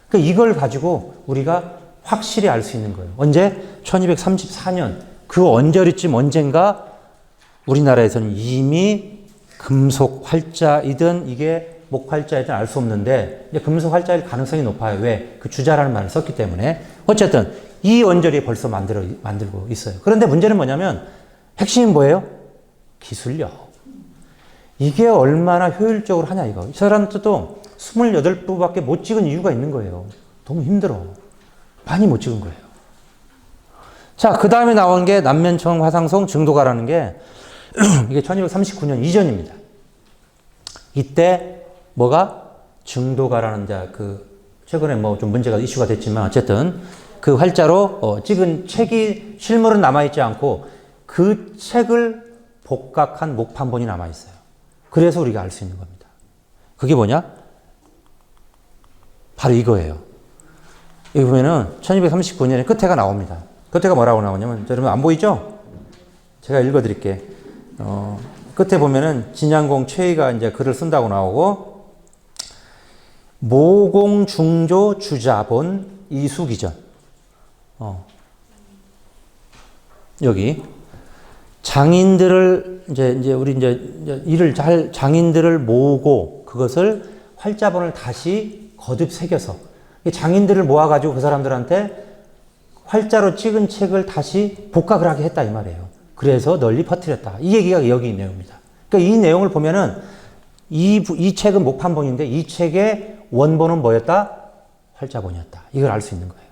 그러니까 이걸 가지고 우리가 확실히 알 수 있는 거예요. 언제? 1234년. 그 언저리쯤 언젠가 우리나라에서는 이미 금속 활자이든 이게 목활자이든 알 수 없는데 이제 금속 활자일 가능성이 높아요. 왜? 그 주자라는 말을 썼기 때문에. 어쨌든 이 언저리에 벌써 만들고 있어요. 그런데 문제는 뭐냐면 핵심은 뭐예요? 기술력. 이게 얼마나 효율적으로 하냐 이거. 이 사람들도 28부밖에 못 찍은 이유가 있는 거예요. 너무 힘들어. 많이 못 찍은 거예요. 자, 그 다음에 나온 게 남면청 화상송 증도가라는 게 이게 1239년 이전입니다. 이때 뭐가 증도가라는 최근에 뭐 좀 문제가 이슈가 됐지만 어쨌든 그 활자로 찍은 책이 실물은 남아있지 않고 그 책을 복각한 목판본이 남아있어요. 그래서 우리가 알 수 있는 겁니다. 그게 뭐냐? 바로 이거예요. 여기 보면은 1239년에 끝에가 나옵니다. 끝에가 뭐라고 나오냐면, 여러분 안 보이죠? 제가 읽어드릴게. 끝에 보면은 진양공 최희가 이제 글을 쓴다고 나오고, 모공중조 주자본 이수기전. 여기. 장인들을, 장인들을 모으고, 그것을 활자본을 다시 거듭 새겨서, 장인들을 모아가지고 그 사람들한테 활자로 찍은 책을 다시 복각을 하게 했다, 이 말이에요. 그래서 널리 퍼뜨렸다. 이 얘기가 여기 있는 내용입니다. 그러니까 이 내용을 보면은 이 책은 목판본인데 이 책의 원본은 뭐였다? 활자본이었다. 이걸 알 수 있는 거예요.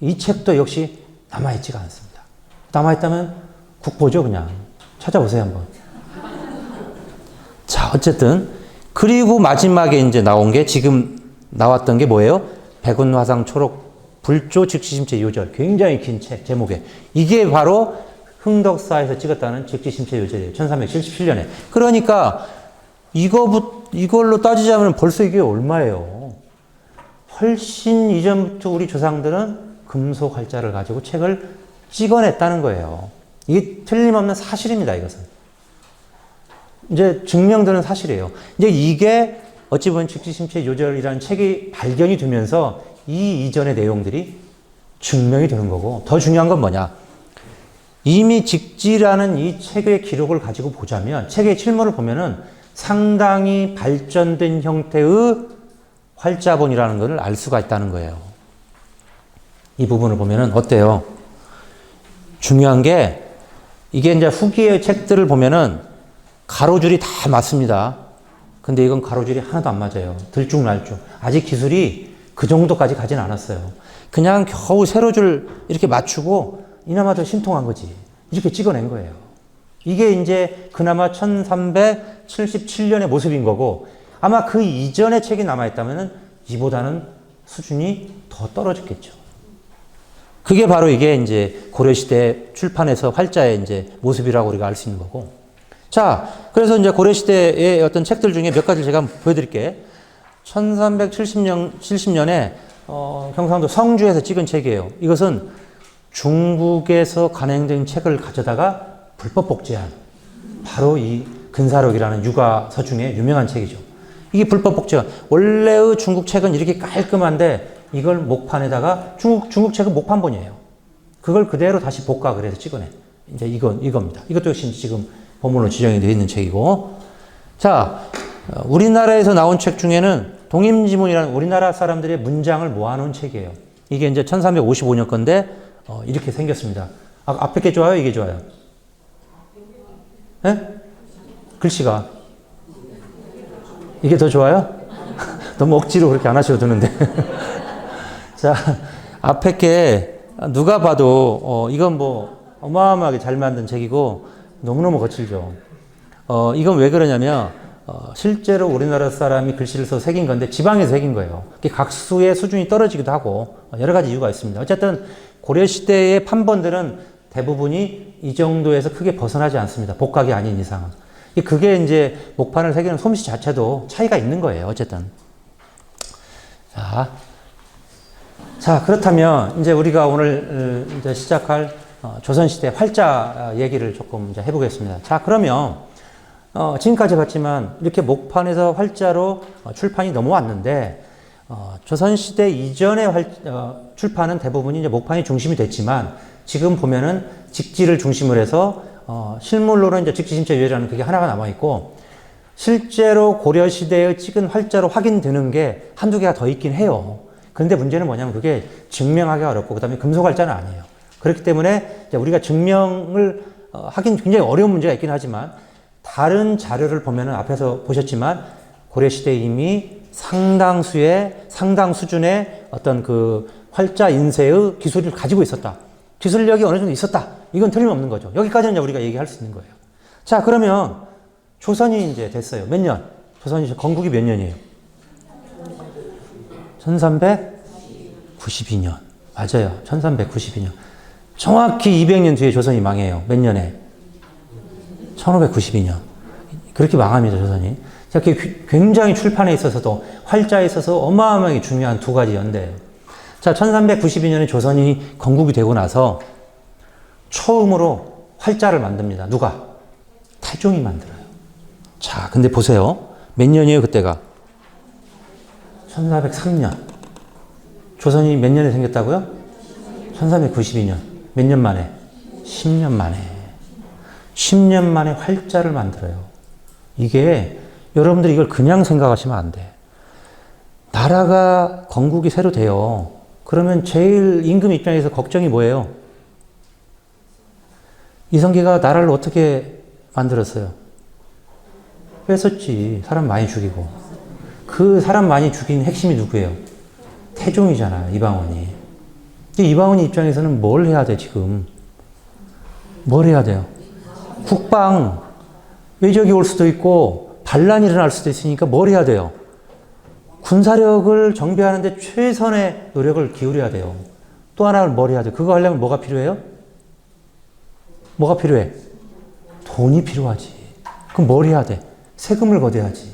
이 책도 역시 남아있지가 않습니다. 남아있다면 국보죠, 그냥. 찾아보세요, 한번. 자, 어쨌든. 그리고 마지막에 이제 나온 게 지금 나왔던 게 뭐예요? 백운화상 초록 불조 즉시심체 요절. 굉장히 긴 책, 제목에. 이게 바로 흥덕사에서 찍었다는 즉시심체 요절이에요. 1377년에. 그러니까 이걸로 따지자면 벌써 이게 얼마예요? 훨씬 이전부터 우리 조상들은 금속 활자를 가지고 책을 찍어냈다는 거예요. 이게 틀림없는 사실입니다, 이것은. 이제 증명되는 사실이에요. 이제 이게 어찌 보면 즉시심체 요절이라는 책이 발견이 되면서 이 이전의 내용들이 증명이 되는 거고, 더 중요한 건 뭐냐? 이미 직지라는 이 책의 기록을 가지고 보자면, 책의 실물을 보면은 상당히 발전된 형태의 활자본이라는 것을 알 수가 있다는 거예요. 이 부분을 보면은 어때요? 중요한 게, 이게 이제 후기의 책들을 보면은 가로줄이 다 맞습니다. 근데 이건 가로줄이 하나도 안 맞아요. 들쭉날쭉. 아직 기술이 그 정도까지 가진 않았어요. 그냥 겨우 세로줄 이렇게 맞추고 이나마도 신통한 거지. 이렇게 찍어낸 거예요. 이게 이제 그나마 1377년의 모습인 거고, 아마 그 이전의 책이 남아있다면 이보다는 수준이 더 떨어졌겠죠. 그게 바로 이게 이제 고려시대 출판에서 활자의 이제 모습이라고 우리가 알 수 있는 거고. 자, 그래서 이제 고려시대의 어떤 책들 중에 몇 가지를 제가 한번 보여드릴게. 1370년에 경상도 성주에서 찍은 책이에요. 이것은 중국에서 간행된 책을 가져다가 불법 복제한 바로 이 근사록이라는 유가서 중에 유명한 책이죠. 이게 불법 복제가 원래의 중국 책은 이렇게 깔끔한데 이걸 목판에다가 중국 책은 목판본이에요. 그걸 그대로 다시 복각을 해서 찍어내. 이제 이겁니다. 이것도 역시 지금 본문으로 지정이 되어 있는 책이고. 자, 우리나라에서 나온 책 중에는 동임지문이라는 우리나라 사람들의 문장을 모아놓은 책이에요. 이게 이제 1355년 건데 이렇게 생겼습니다. 앞에 게 좋아요? 이게 좋아요? 네? 글씨가 이게 더 좋아요? 너무 억지로 그렇게 안 하셔도 되는데. 자, 앞에 게 누가 봐도 이건 뭐 어마어마하게 잘 만든 책이고 너무너무 거칠죠. 이건 왜 그러냐면 실제로 우리나라 사람이 글씨를 써서 새긴 건데 지방에서 새긴 거예요. 각수의 수준이 떨어지기도 하고 여러 가지 이유가 있습니다. 어쨌든 고려시대의 판본들은 대부분이 이 정도에서 크게 벗어나지 않습니다. 복각이 아닌 이상은. 그게 이제 목판을 새기는 솜씨 자체도 차이가 있는 거예요. 어쨌든. 자, 그렇다면 이제 우리가 오늘 이제 시작할 조선시대 활자 얘기를 조금 이제 해보겠습니다. 자, 그러면 지금까지 봤지만 이렇게 목판에서 활자로 출판이 넘어왔는데 조선시대 이전의 출판은 대부분이 이제 목판이 중심이 됐지만 지금 보면은 직지를 중심으로 해서 실물로는 이제 직지심체 유해라는 그게 하나가 남아있고 실제로 고려시대의 찍은 활자로 확인되는 게 한두 개가 더 있긴 해요. 그런데 문제는 뭐냐면 그게 증명하기 어렵고 그 다음에 금속활자는 아니에요. 그렇기 때문에 우리가 증명을 하긴 굉장히 어려운 문제가 있긴 하지만 다른 자료를 보면은 앞에서 보셨지만 고려시대에 이미 상당 수준의 어떤 그 활자 인쇄의 기술을 가지고 있었다. 기술력이 어느 정도 있었다. 이건 틀림없는 거죠. 여기까지는 이제 우리가 얘기할 수 있는 거예요. 자, 그러면 조선이 이제 됐어요. 몇 년? 조선이 건국이 몇 년이에요? 1392년. 맞아요. 1392년. 정확히 200년 뒤에 조선이 망해요. 몇 년에? 1592년. 그렇게 망합니다, 조선이. 굉장히 출판에 있어서도 활자에 있어서 어마어마하게 중요한 두 가지 연대예요. 자, 1392년에 조선이 건국이 되고 나서 처음으로 활자를 만듭니다. 누가? 태종이 만들어요. 자, 근데 보세요. 몇 년이에요, 그때가? 1403년. 조선이 몇 년에 생겼다고요? 1392년. 몇 년 만에? 10년 만에. 10년 만에 활자를 만들어요. 이게 여러분들이 이걸 그냥 생각하시면 안 돼. 나라가 건국이 새로 돼요. 그러면 제일 임금 입장에서 걱정이 뭐예요? 이성계가 나라를 어떻게 만들었어요? 뺐었지. 사람 많이 죽이고. 그 사람 많이 죽인 핵심이 누구예요? 태종이잖아요. 이방원이. 이방원 입장에서는 뭘 해야 돼, 지금? 뭘 해야 돼요? 국방, 외적이 올 수도 있고, 반란이 일어날 수도 있으니까 뭘 해야 돼요? 군사력을 정비하는데 최선의 노력을 기울여야 돼요. 또 하나를 뭘 해야 돼요? 그거 하려면 뭐가 필요해요? 뭐가 필요해? 돈이 필요하지. 그럼 뭘 해야 돼? 세금을 걷어야지.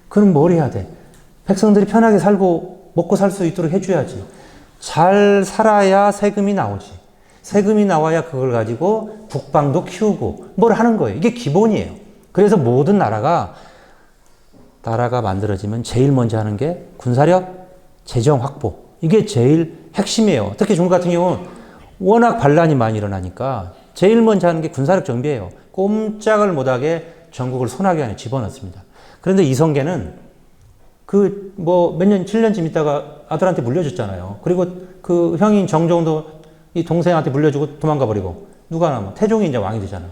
그럼 뭘 해야 돼? 백성들이 편하게 살고 먹고 살 수 있도록 해줘야지. 잘 살아야 세금이 나오지. 세금이 나와야 그걸 가지고 국방도 키우고 뭘 하는 거예요. 이게 기본이에요. 그래서 모든 나라가 만들어지면 제일 먼저 하는 게 군사력, 재정 확보. 이게 제일 핵심이에요. 특히 중국 같은 경우는 워낙 반란이 많이 일어나니까 제일 먼저 하는 게 군사력 정비예요. 꼼짝을 못하게 전국을 소나기 안에 집어넣습니다. 그런데 이성계는 몇 년, 7년쯤 있다가 아들한테 물려줬잖아요. 그리고 그 형인 정종도 이 동생한테 물려주고 도망가 버리고 누가 남아? 태종이 이제 왕이 되잖아요.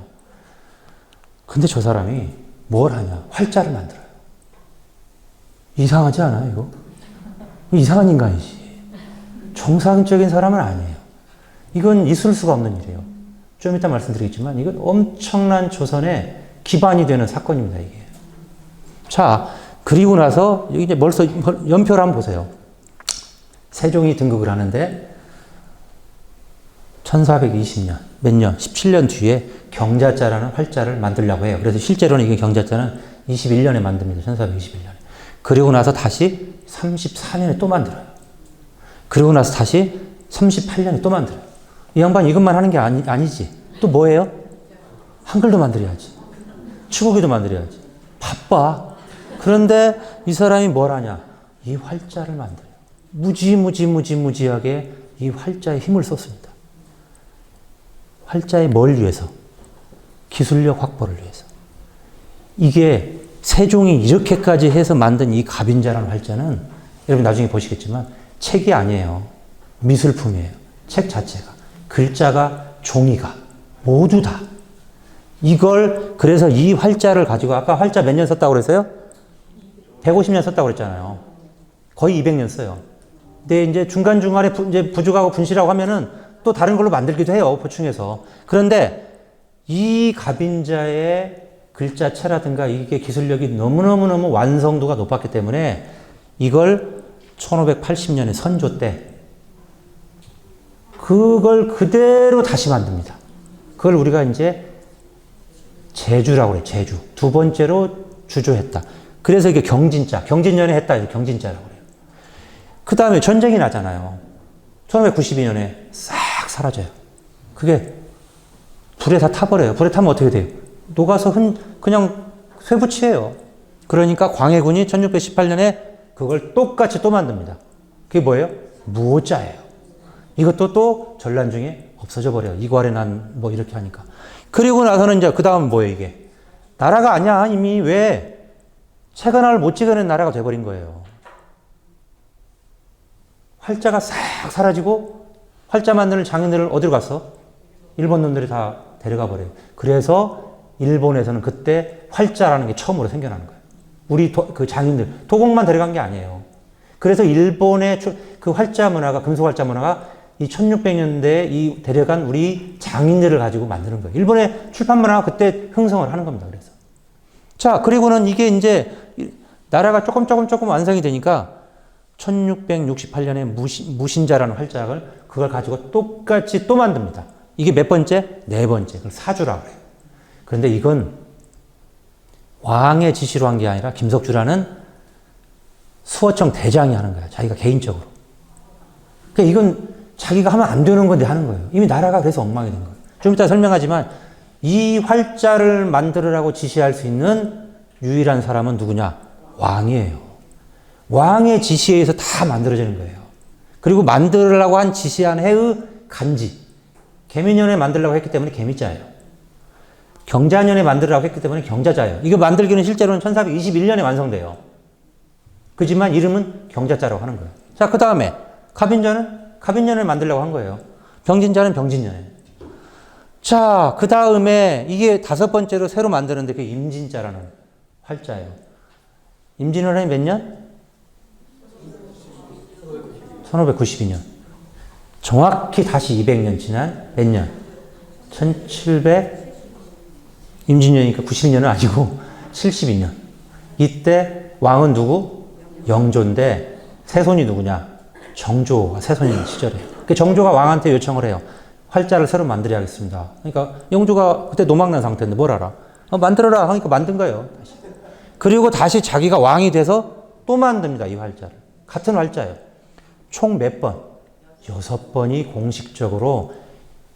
근데 저 사람이 뭘 하냐? 활자를 만들어요. 이상하지 않아요, 이거? 이상한 인간이지. 정상적인 사람은 아니에요. 이건 있을 수가 없는 일이에요. 좀 이따 말씀드리겠지만 이건 엄청난 조선의 기반이 되는 사건입니다, 이게. 자, 그리고 나서 여기 이제 벌써 연표를 한번 보세요. 세종이 등극을 하는데 1420년, 몇 년, 17년 뒤에 경자자라는 활자를 만들려고 해요. 그래서 실제로는 이게 경자자는 21년에 만듭니다. 1421년에. 그리고 나서 다시 34년에 또 만들어요. 그리고 나서 다시 38년에 또 만들어요. 이 양반 이것만 하는 게 아니지. 또 뭐예요? 한글도 만들어야지. 추국이도 만들어야지. 바빠. 그런데 이 사람이 뭘 하냐? 이 활자를 만들어요. 무지하게 이 활자에 힘을 썼습니다. 활자에 뭘 위해서? 기술력 확보를 위해서. 이게 세종이 이렇게까지 해서 만든 이 갑인자라는 활자는 여러분 나중에 보시겠지만 책이 아니에요. 미술품이에요. 책 자체가. 글자가, 종이가 모두 다. 이걸 그래서 이 활자를 가지고 아까 활자 몇 년 썼다고 그랬어요? 150년 썼다고 그랬잖아요. 거의 200년 써요. 근데 이제 중간중간에 이제 부족하고 분실하고 하면은 또 다른 걸로 만들기도 해요. 보충해서. 그런데 이 갑인자의 글자체라든가 이게 기술력이 너무너무 완성도가 높았기 때문에 이걸 1580년에 선조 때 그걸 그대로 다시 만듭니다. 그걸 우리가 이제 제주라고 그래요. 제주. 두 번째로 주조했다. 그래서 이게 경진년에 했다. 이렇게 경진자라고 그래요. 그 다음에 전쟁이 나잖아요. 1592년에 싹 사라져요. 그게 불에 다 타버려요. 불에 타면 어떻게 돼요? 녹아서 그냥 쇠붙이에요. 그러니까 광해군이 1618년에 그걸 똑같이 또 만듭니다. 그게 뭐예요? 무오자예요. 이것도 또 전란 중에 없어져 버려요. 이괄에 난 뭐 이렇게 하니까. 그리고 나서는 이제 그 다음 뭐예요, 이게? 나라가 아니야. 이미 왜 책 하나를 못 찍어낸 나라가 돼버린 거예요. 활자가 싹 사라지고 활자 만드는 장인들을 어디로 갔어? 일본 놈들이 다 데려가 버려요. 그래서 일본에서는 그때 활자라는 게 처음으로 생겨나는 거예요. 우리 그 장인들, 도공만 데려간 게 아니에요. 그래서 일본의 그 활자 문화가, 금속 활자 문화가 이 1600년대에 이 데려간 우리 장인들을 가지고 만드는 거예요. 일본의 출판 문화가 그때 흥성을 하는 겁니다. 그래서. 자, 그리고는 이게 이제 나라가 조금 완성이 되니까 1668년에 무신자라는 활자를 그걸 가지고 똑같이 또 만듭니다. 이게 몇 번째? 네 번째. 그걸 사주라고 해요. 그런데 이건 왕의 지시로 한 게 아니라 김석주라는 수호청 대장이 하는 거예요. 자기가 개인적으로. 그러니까 이건 자기가 하면 안 되는 건데 하는 거예요. 이미 나라가 그래서 엉망이 된 거예요. 좀 이따 설명하지만 이 활자를 만들으라고 지시할 수 있는 유일한 사람은 누구냐? 왕이에요. 왕의 지시에 의해서 다 만들어지는 거예요. 그리고 만들으라고 한 지시한 해의 간지. 개미년에 만들려고 했기 때문에 개미자예요. 경자년에 만들으라고 했기 때문에 경자자예요. 이거 만들기는 실제로는 1421년에 완성돼요. 그지만 이름은 경자자라고 하는 거예요. 자, 그 다음에 갑인자는 갑인년에 만들려고 한 거예요. 병진자는 병진년에. 자, 그 다음에 이게 다섯 번째로 새로 만드는데 그 임진자라는 활자예요. 임진왜란이 몇 년? 1592년. 정확히 다시 200년 지난 몇 년? 1700 임진년이니까 90년은 아니고 72년. 이때 왕은 누구? 영조인데 세손이 누구냐? 정조가 세손인 시절이에요. 그 정조가 왕한테 요청을 해요. 활자를 새로 만들어야겠습니다. 그러니까 영조가 그때 노망난 상태인데 뭘 알아? 만들어라 하니까 만든 거예요. 다시. 그리고 다시 자기가 왕이 돼서 또 만듭니다. 이 활자를. 같은 활자예요. 총 몇 번? 6번이 공식적으로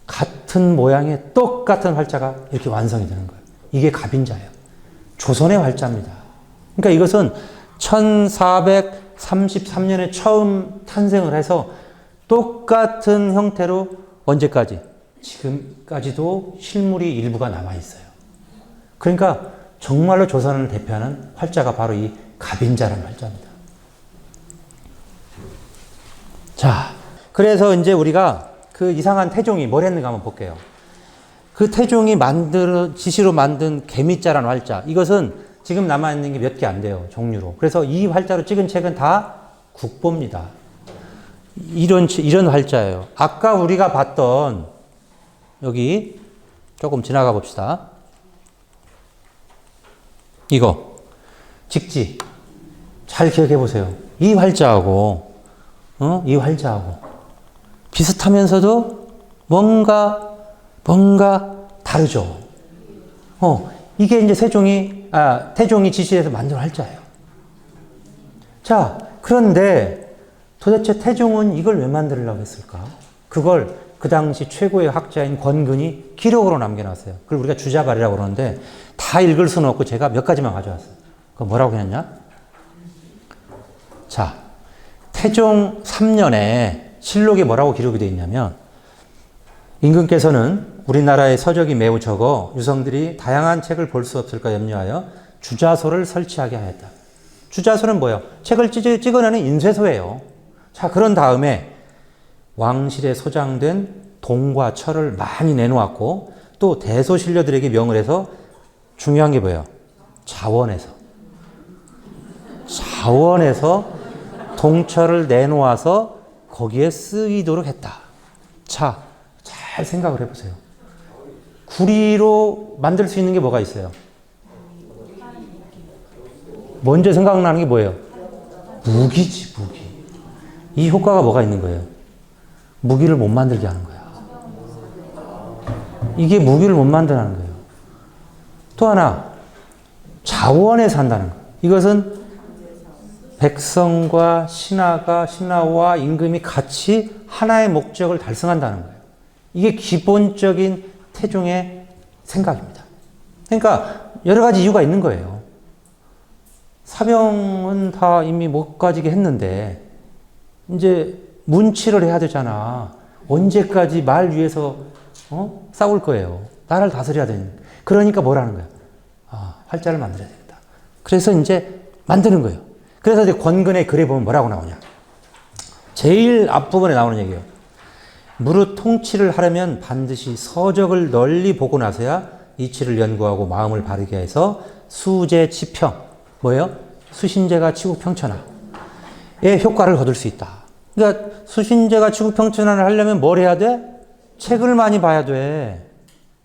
같은 모양의 똑같은 활자가 이렇게 완성이 되는 거예요. 이게 갑인자예요. 조선의 활자입니다. 그러니까 이것은 1433년에 처음 탄생을 해서 똑같은 형태로 언제까지? 지금까지도 실물이 일부가 남아있어요. 그러니까 정말로 조선을 대표하는 활자가 바로 이 갑인자라는 활자입니다. 자, 그래서 이제 우리가 그 이상한 태종이 뭘 했는가 한번 볼게요. 그 태종이 지시로 만든 개미자라는 활자. 이것은 지금 남아있는 게 몇 개 안 돼요. 종류로. 그래서 이 활자로 찍은 책은 다 국보입니다. 이런 활자예요. 아까 우리가 봤던 여기 조금 지나가 봅시다. 이거 직지 잘 기억해 보세요. 이 활자하고 이 활자하고 비슷하면서도 뭔가 다르죠. 이게 이제 태종이 지시해서 만든 활자예요. 자, 그런데 도대체 태종은 이걸 왜 만들려고 했을까? 그걸 그 당시 최고의 학자인 권근이 기록으로 남겨놨어요. 그걸 우리가 주자발이라고 그러는데 다 읽을 수는 없고 제가 몇 가지만 가져왔어요. 그거 뭐라고 했냐? 자, 태종 3년에 실록에 뭐라고 기록이 되어 있냐면 임금께서는 우리나라의 서적이 매우 적어 유성들이 다양한 책을 볼 수 없을까 염려하여 주자소를 설치하게 하였다. 주자소는 뭐예요? 책을 찍어내는 인쇄소예요. 자, 그런 다음에 왕실에 소장된 동과 철을 많이 내놓았고 또 대소신료들에게 명을 해서 중요한 게 뭐예요? 자원에서 동철을 내놓아서 거기에 쓰이도록 했다. 자, 잘 생각을 해보세요. 구리로 만들 수 있는 게 뭐가 있어요? 먼저 생각나는 게 뭐예요? 무기지, 무기. 이 효과가 뭐가 있는 거예요? 무기를 못 만들게 하는 거예요. 이게 무기를 못 만드는 거예요. 또 하나, 자원에서 한다는 거예요. 이것은 백성과 신하와 임금이 같이 하나의 목적을 달성한다는 거예요. 이게 기본적인 태종의 생각입니다. 그러니까 여러 가지 이유가 있는 거예요. 사병은 다 이미 못 가지게 했는데 이제 문치를 해야 되잖아. 언제까지 말 위에서 싸울 거예요. 나라를 다스려야 되는. 그러니까 뭐라는 거야? 활자를 만들어야 되겠다. 그래서 이제 만드는 거예요. 그래서 이제 권근의 글에 보면 뭐라고 나오냐? 제일 앞부분에 나오는 얘기예요. 무릇 통치를 하려면 반드시 서적을 널리 보고 나서야 이치를 연구하고 마음을 바르게 해서 수제 치평, 뭐예요? 수신제가 치국평천하의 효과를 거둘 수 있다. 그러니까 수신제가 치국평천하를 하려면 뭘 해야 돼? 책을 많이 봐야 돼.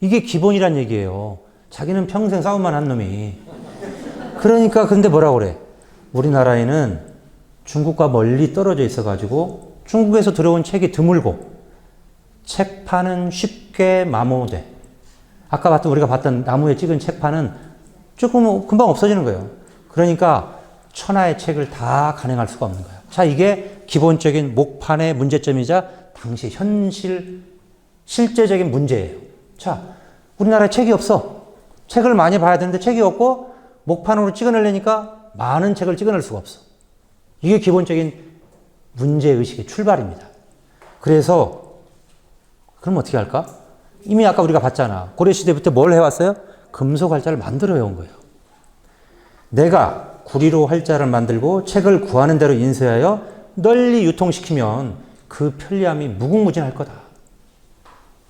이게 기본이란 얘기예요. 자기는 평생 싸움만 한 놈이. 그러니까 근데 뭐라고 그래? 우리나라에는 중국과 멀리 떨어져 있어가지고 중국에서 들어온 책이 드물고 책판은 쉽게 마모돼. 아까 우리가 봤던 나무에 찍은 책판은 조금 금방 없어지는 거예요. 그러니까 천하의 책을 다 간행할 수가 없는 거예요. 자, 이게 기본적인 목판의 문제점이자 당시 실제적인 문제예요. 자, 우리나라에 책이 없어. 책을 많이 봐야 되는데 책이 없고 목판으로 찍어내려니까 많은 책을 찍어낼 수가 없어. 이게 기본적인 문제의식의 출발입니다. 그래서 그럼 어떻게 할까? 이미 아까 우리가 봤잖아. 고려시대부터 뭘 해왔어요? 금속 활자를 만들어 온 거예요. 내가 구리로 활자를 만들고 책을 구하는 대로 인쇄하여 널리 유통시키면 그 편리함이 무궁무진할 거다.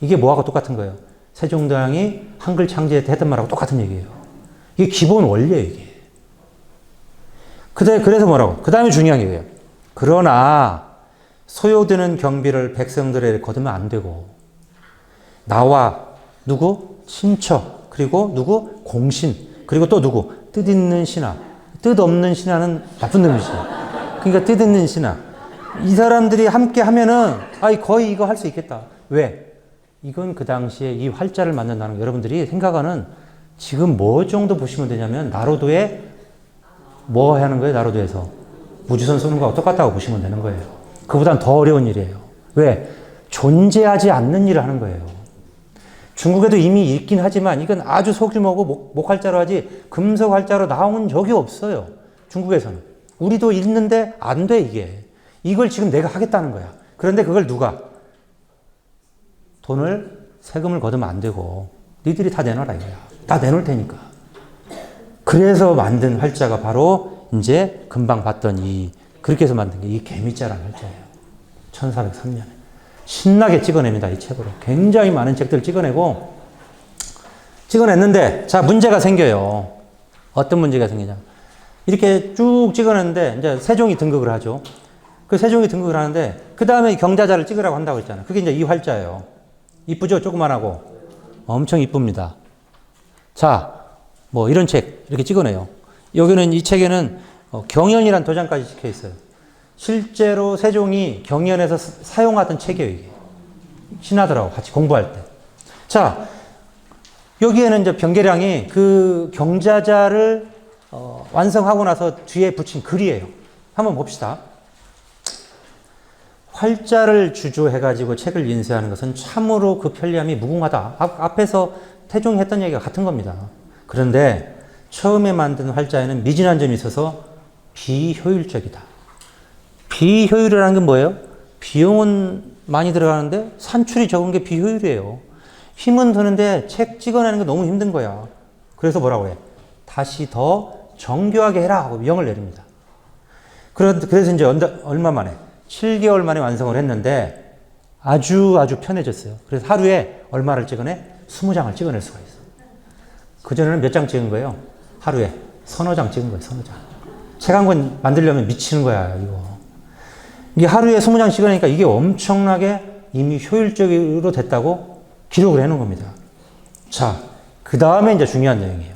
이게 뭐하고 똑같은 거예요? 세종대왕이 한글 창제 때 했던 말하고 똑같은 얘기예요. 이게 기본 원리예요, 이게. 그래서 뭐라고? 그 다음에 중요한 게 이거예요. 그러나 소요되는 경비를 백성들에게 거두면 안 되고, 나와 누구? 친척, 그리고 누구? 공신, 그리고 또 누구? 뜻있는 신하. 뜻없는 신하는 나쁜 놈이지. 그러니까 뜻있는 신하. 이 사람들이 함께 하면은 거의 이거 할 수 있겠다. 왜? 이건 그 당시에 이 활자를 만든다는 거 여러분들이 생각하는 지금 뭐 정도 보시면 되냐면 나로도에 뭐 하는 거예요? 나로도에서 무주선 쏘는 거하고 똑같다고 보시면 되는 거예요. 그보단 더 어려운 일이에요. 왜? 존재하지 않는 일을 하는 거예요. 중국에도 이미 있긴 하지만 이건 아주 소규모고 목활자로 하지 금속활자로 나온 적이 없어요. 중국에서는. 우리도 있는데 안 돼, 이게. 이걸 지금 내가 하겠다는 거야. 그런데 그걸 누가? 세금을 거두면 안 되고 니들이 다 내놔라 이거야. 다 내놓을 테니까. 그래서 만든 활자가 바로 이제 금방 봤던 그렇게 해서 만든 게 이 개미자라는 활자예요. 1403년에. 신나게 찍어냅니다, 이 책으로. 굉장히 많은 책들을 찍어냈는데, 자, 문제가 생겨요. 어떤 문제가 생기냐. 이렇게 쭉 찍어냈는데, 이제 세종이 등극을 하죠. 그 세종이 등극을 하는데, 그 다음에 경자자를 찍으라고 한다고 했잖아요. 그게 이제 이 활자예요. 이쁘죠? 조그만하고. 엄청 이쁩니다. 자, 뭐 이런 책, 이렇게 찍어내요. 여기는 이 책에는 경연이란 도장까지 찍혀 있어요. 실제로 세종이 경연에서 사용하던 책이에요, 이게. 신하들하고 같이 공부할 때. 자, 여기에는 이제 변계량이 그 경자자를 완성하고 나서 뒤에 붙인 글이에요. 한번 봅시다. 활자를 주조해가지고 책을 인쇄하는 것은 참으로 그 편리함이 무궁하다. 앞에서 태종이 했던 얘기가 같은 겁니다. 그런데 처음에 만든 활자에는 미진한 점이 있어서 비효율적이다. 비효율이라는 게 뭐예요? 비용은 많이 들어가는데 산출이 적은 게 비효율이에요. 힘은 드는데 책 찍어내는 게 너무 힘든 거야. 그래서 뭐라고 해? 다시 더 정교하게 해라 하고 명을 내립니다. 그래서 이제 얼마 만에? 7개월 만에 완성을 했는데 아주 편해졌어요. 그래서 하루에 얼마를 찍어내? 20장을 찍어낼 수가 있어. 그전에는 몇 장 찍은 거예요? 하루에 서너 장 찍은 거예요, 서너 장. 책 한 권 만들려면 미치는 거야, 이거. 이게 하루에 20장 찍으니까 이게 엄청나게 이미 효율적으로 됐다고 기록을 해놓은 겁니다. 자, 그 다음에 이제 중요한 내용이에요.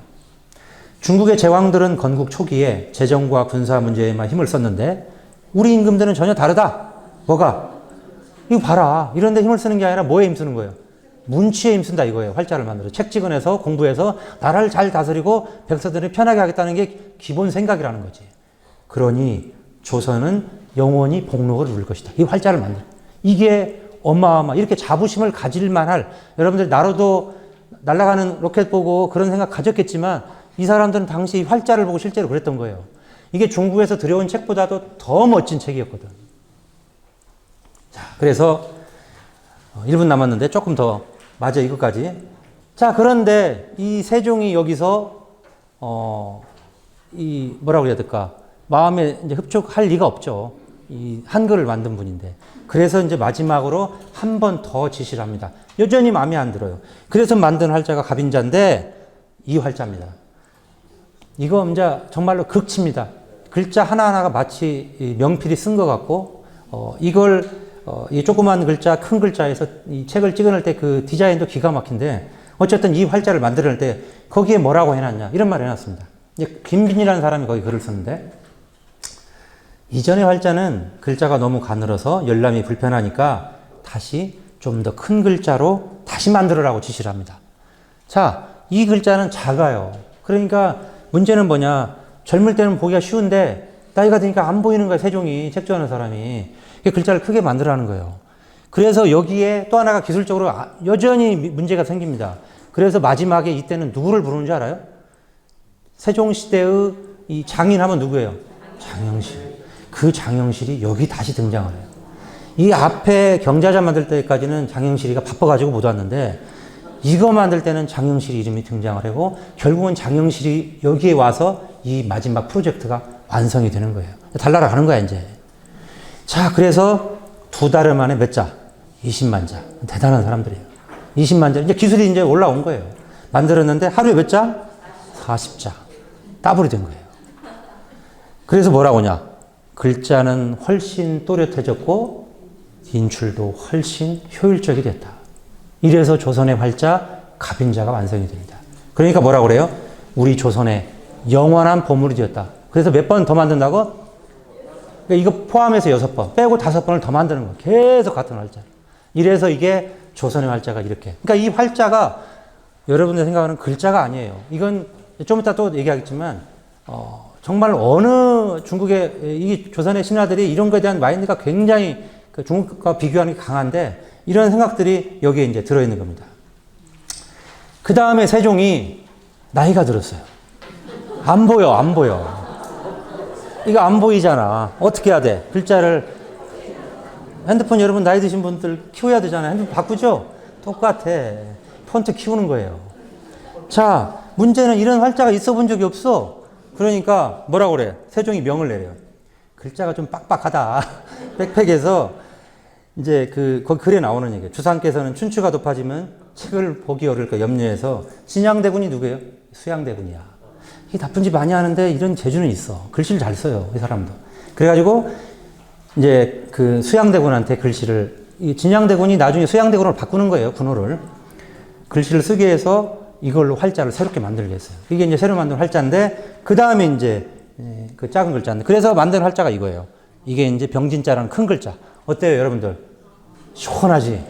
중국의 제왕들은 건국 초기에 재정과 군사 문제에만 힘을 썼는데 우리 임금들은 전혀 다르다. 뭐가? 이거 봐라. 이런 데 힘을 쓰는 게 아니라 뭐에 힘쓰는 거예요? 문치에 힘쓴다 이거예요. 활자를 만들어. 책 찍어내서 공부해서 나라를 잘 다스리고 백성들을 편하게 하겠다는 게 기본 생각이라는 거지. 그러니 조선은 영원히 복록을 누릴 것이다. 이 활자를 만들어. 이게 이렇게 자부심을 가질 만할, 여러분들 나로도 날아가는 로켓 보고 그런 생각 가졌겠지만 이 사람들은 당시 이 활자를 보고 실제로 그랬던 거예요. 이게 중국에서 들여온 책보다도 더 멋진 책이었거든. 자, 그래서 1분 남았는데 조금 더 맞아, 이것까지. 자, 그런데 이 세종이 여기서 뭐라고 해야 될까? 마음에 이제 흡족할 리가 없죠. 이 한글을 만든 분인데. 그래서 이제 마지막으로 한 번 더 지시를 합니다. 여전히 마음에 안 들어요. 그래서 만든 활자가 갑인자인데 이 활자입니다. 이거 이제 정말로 극치입니다. 글자 하나하나가 마치 명필이 쓴 것 같고, 이 조그만 글자, 큰 글자에서 이 책을 찍어낼 때 그 디자인도 기가 막힌데, 어쨌든 이 활자를 만들어낼 때 거기에 뭐라고 해놨냐, 이런 말을 해놨습니다. 이제 김빈이라는 사람이 거기 글을 썼는데, 이전의 활자는 글자가 너무 가늘어서 열람이 불편하니까 다시 좀 더 큰 글자로 다시 만들으라고 지시를 합니다. 자, 이 글자는 작아요. 그러니까 문제는 뭐냐, 젊을 때는 보기가 쉬운데 나이가 드니까 안 보이는 거야, 세종이, 책조하는 사람이. 글자를 크게 만들라는 거예요. 그래서 여기에 또 하나가 기술적으로 여전히 문제가 생깁니다. 그래서 마지막에 이때는 누구를 부르는 줄 알아요? 세종시대의 이 장인하면 누구예요? 장영실. 그 장영실이 여기 다시 등장을 해요. 이 앞에 경자자 만들 때까지는 장영실이가 바빠가지고 못 왔는데 이거 만들 때는 장영실 이름이 등장을 하고 결국은 장영실이 여기에 와서 이 마지막 프로젝트가 완성이 되는 거예요. 달나라 가는 거야, 이제. 자, 그래서 2달 만에 몇 자? 20만 자. 대단한 사람들이에요. 20만 자. 이제 기술이 이제 올라온 거예요. 만들었는데 하루에 몇 장? 40장. 더블이 된 거예요. 그래서 뭐라고 하냐? 글자는 훨씬 또렷해졌고 인출도 훨씬 효율적이 됐다. 이래서 조선의 활자 갑인자가 완성이 됩니다. 그러니까 뭐라고 그래요? 우리 조선의 영원한 보물이 되었다. 그래서 몇 번 더 만든다고? 그러니까 이거 포함해서 6번, 빼고 5번을 더 만드는 거예요. 계속 같은 활자. 이래서 이게 조선의 활자가 이렇게. 그러니까 이 활자가 여러분들 생각하는 글자가 아니에요. 이건 좀 이따 또 얘기하겠지만, 정말 어느 중국의, 이 조선의 신하들이 이런 거에 대한 마인드가 굉장히 그 중국과 비교하는 게 강한데, 이런 생각들이 여기에 이제 들어있는 겁니다. 그 다음에 세종이 나이가 들었어요. 안 보여, 안 보여. 이거 안 보이잖아. 어떻게 해야 돼? 글자를, 핸드폰 여러분 나이 드신 분들 키워야 되잖아요. 핸드폰 바꾸죠? 똑같아. 폰트 키우는 거예요. 자, 문제는 이런 활자가 있어 본 적이 없어. 그러니까 뭐라고 그래? 세종이 명을 내려요. 글자가 좀 빡빡하다. 백팩에서 이제 거기 글에 나오는 얘기예요. 주상께서는 춘추가 높아지면 책을 보기 어려울까 염려해서 진양대군이 누구예요? 수양대군이야. 이 나쁜 짓 많이 하는데 이런 재주는 있어. 글씨를 잘 써요. 이 사람도. 그래가지고 이제 그 수양대군한테 글씨를, 이 진양대군이 나중에 수양대군을 바꾸는 거예요. 군호를. 글씨를 쓰게 해서 이걸로 활자를 새롭게 만들게 했어요. 이게 이제 새로 만든 활자인데, 그 다음에 이제 그 작은 글자인데, 그래서 만든 활자가 이거예요. 이게 이제 병진자라는 큰 글자. 어때요, 여러분들? 시원하지?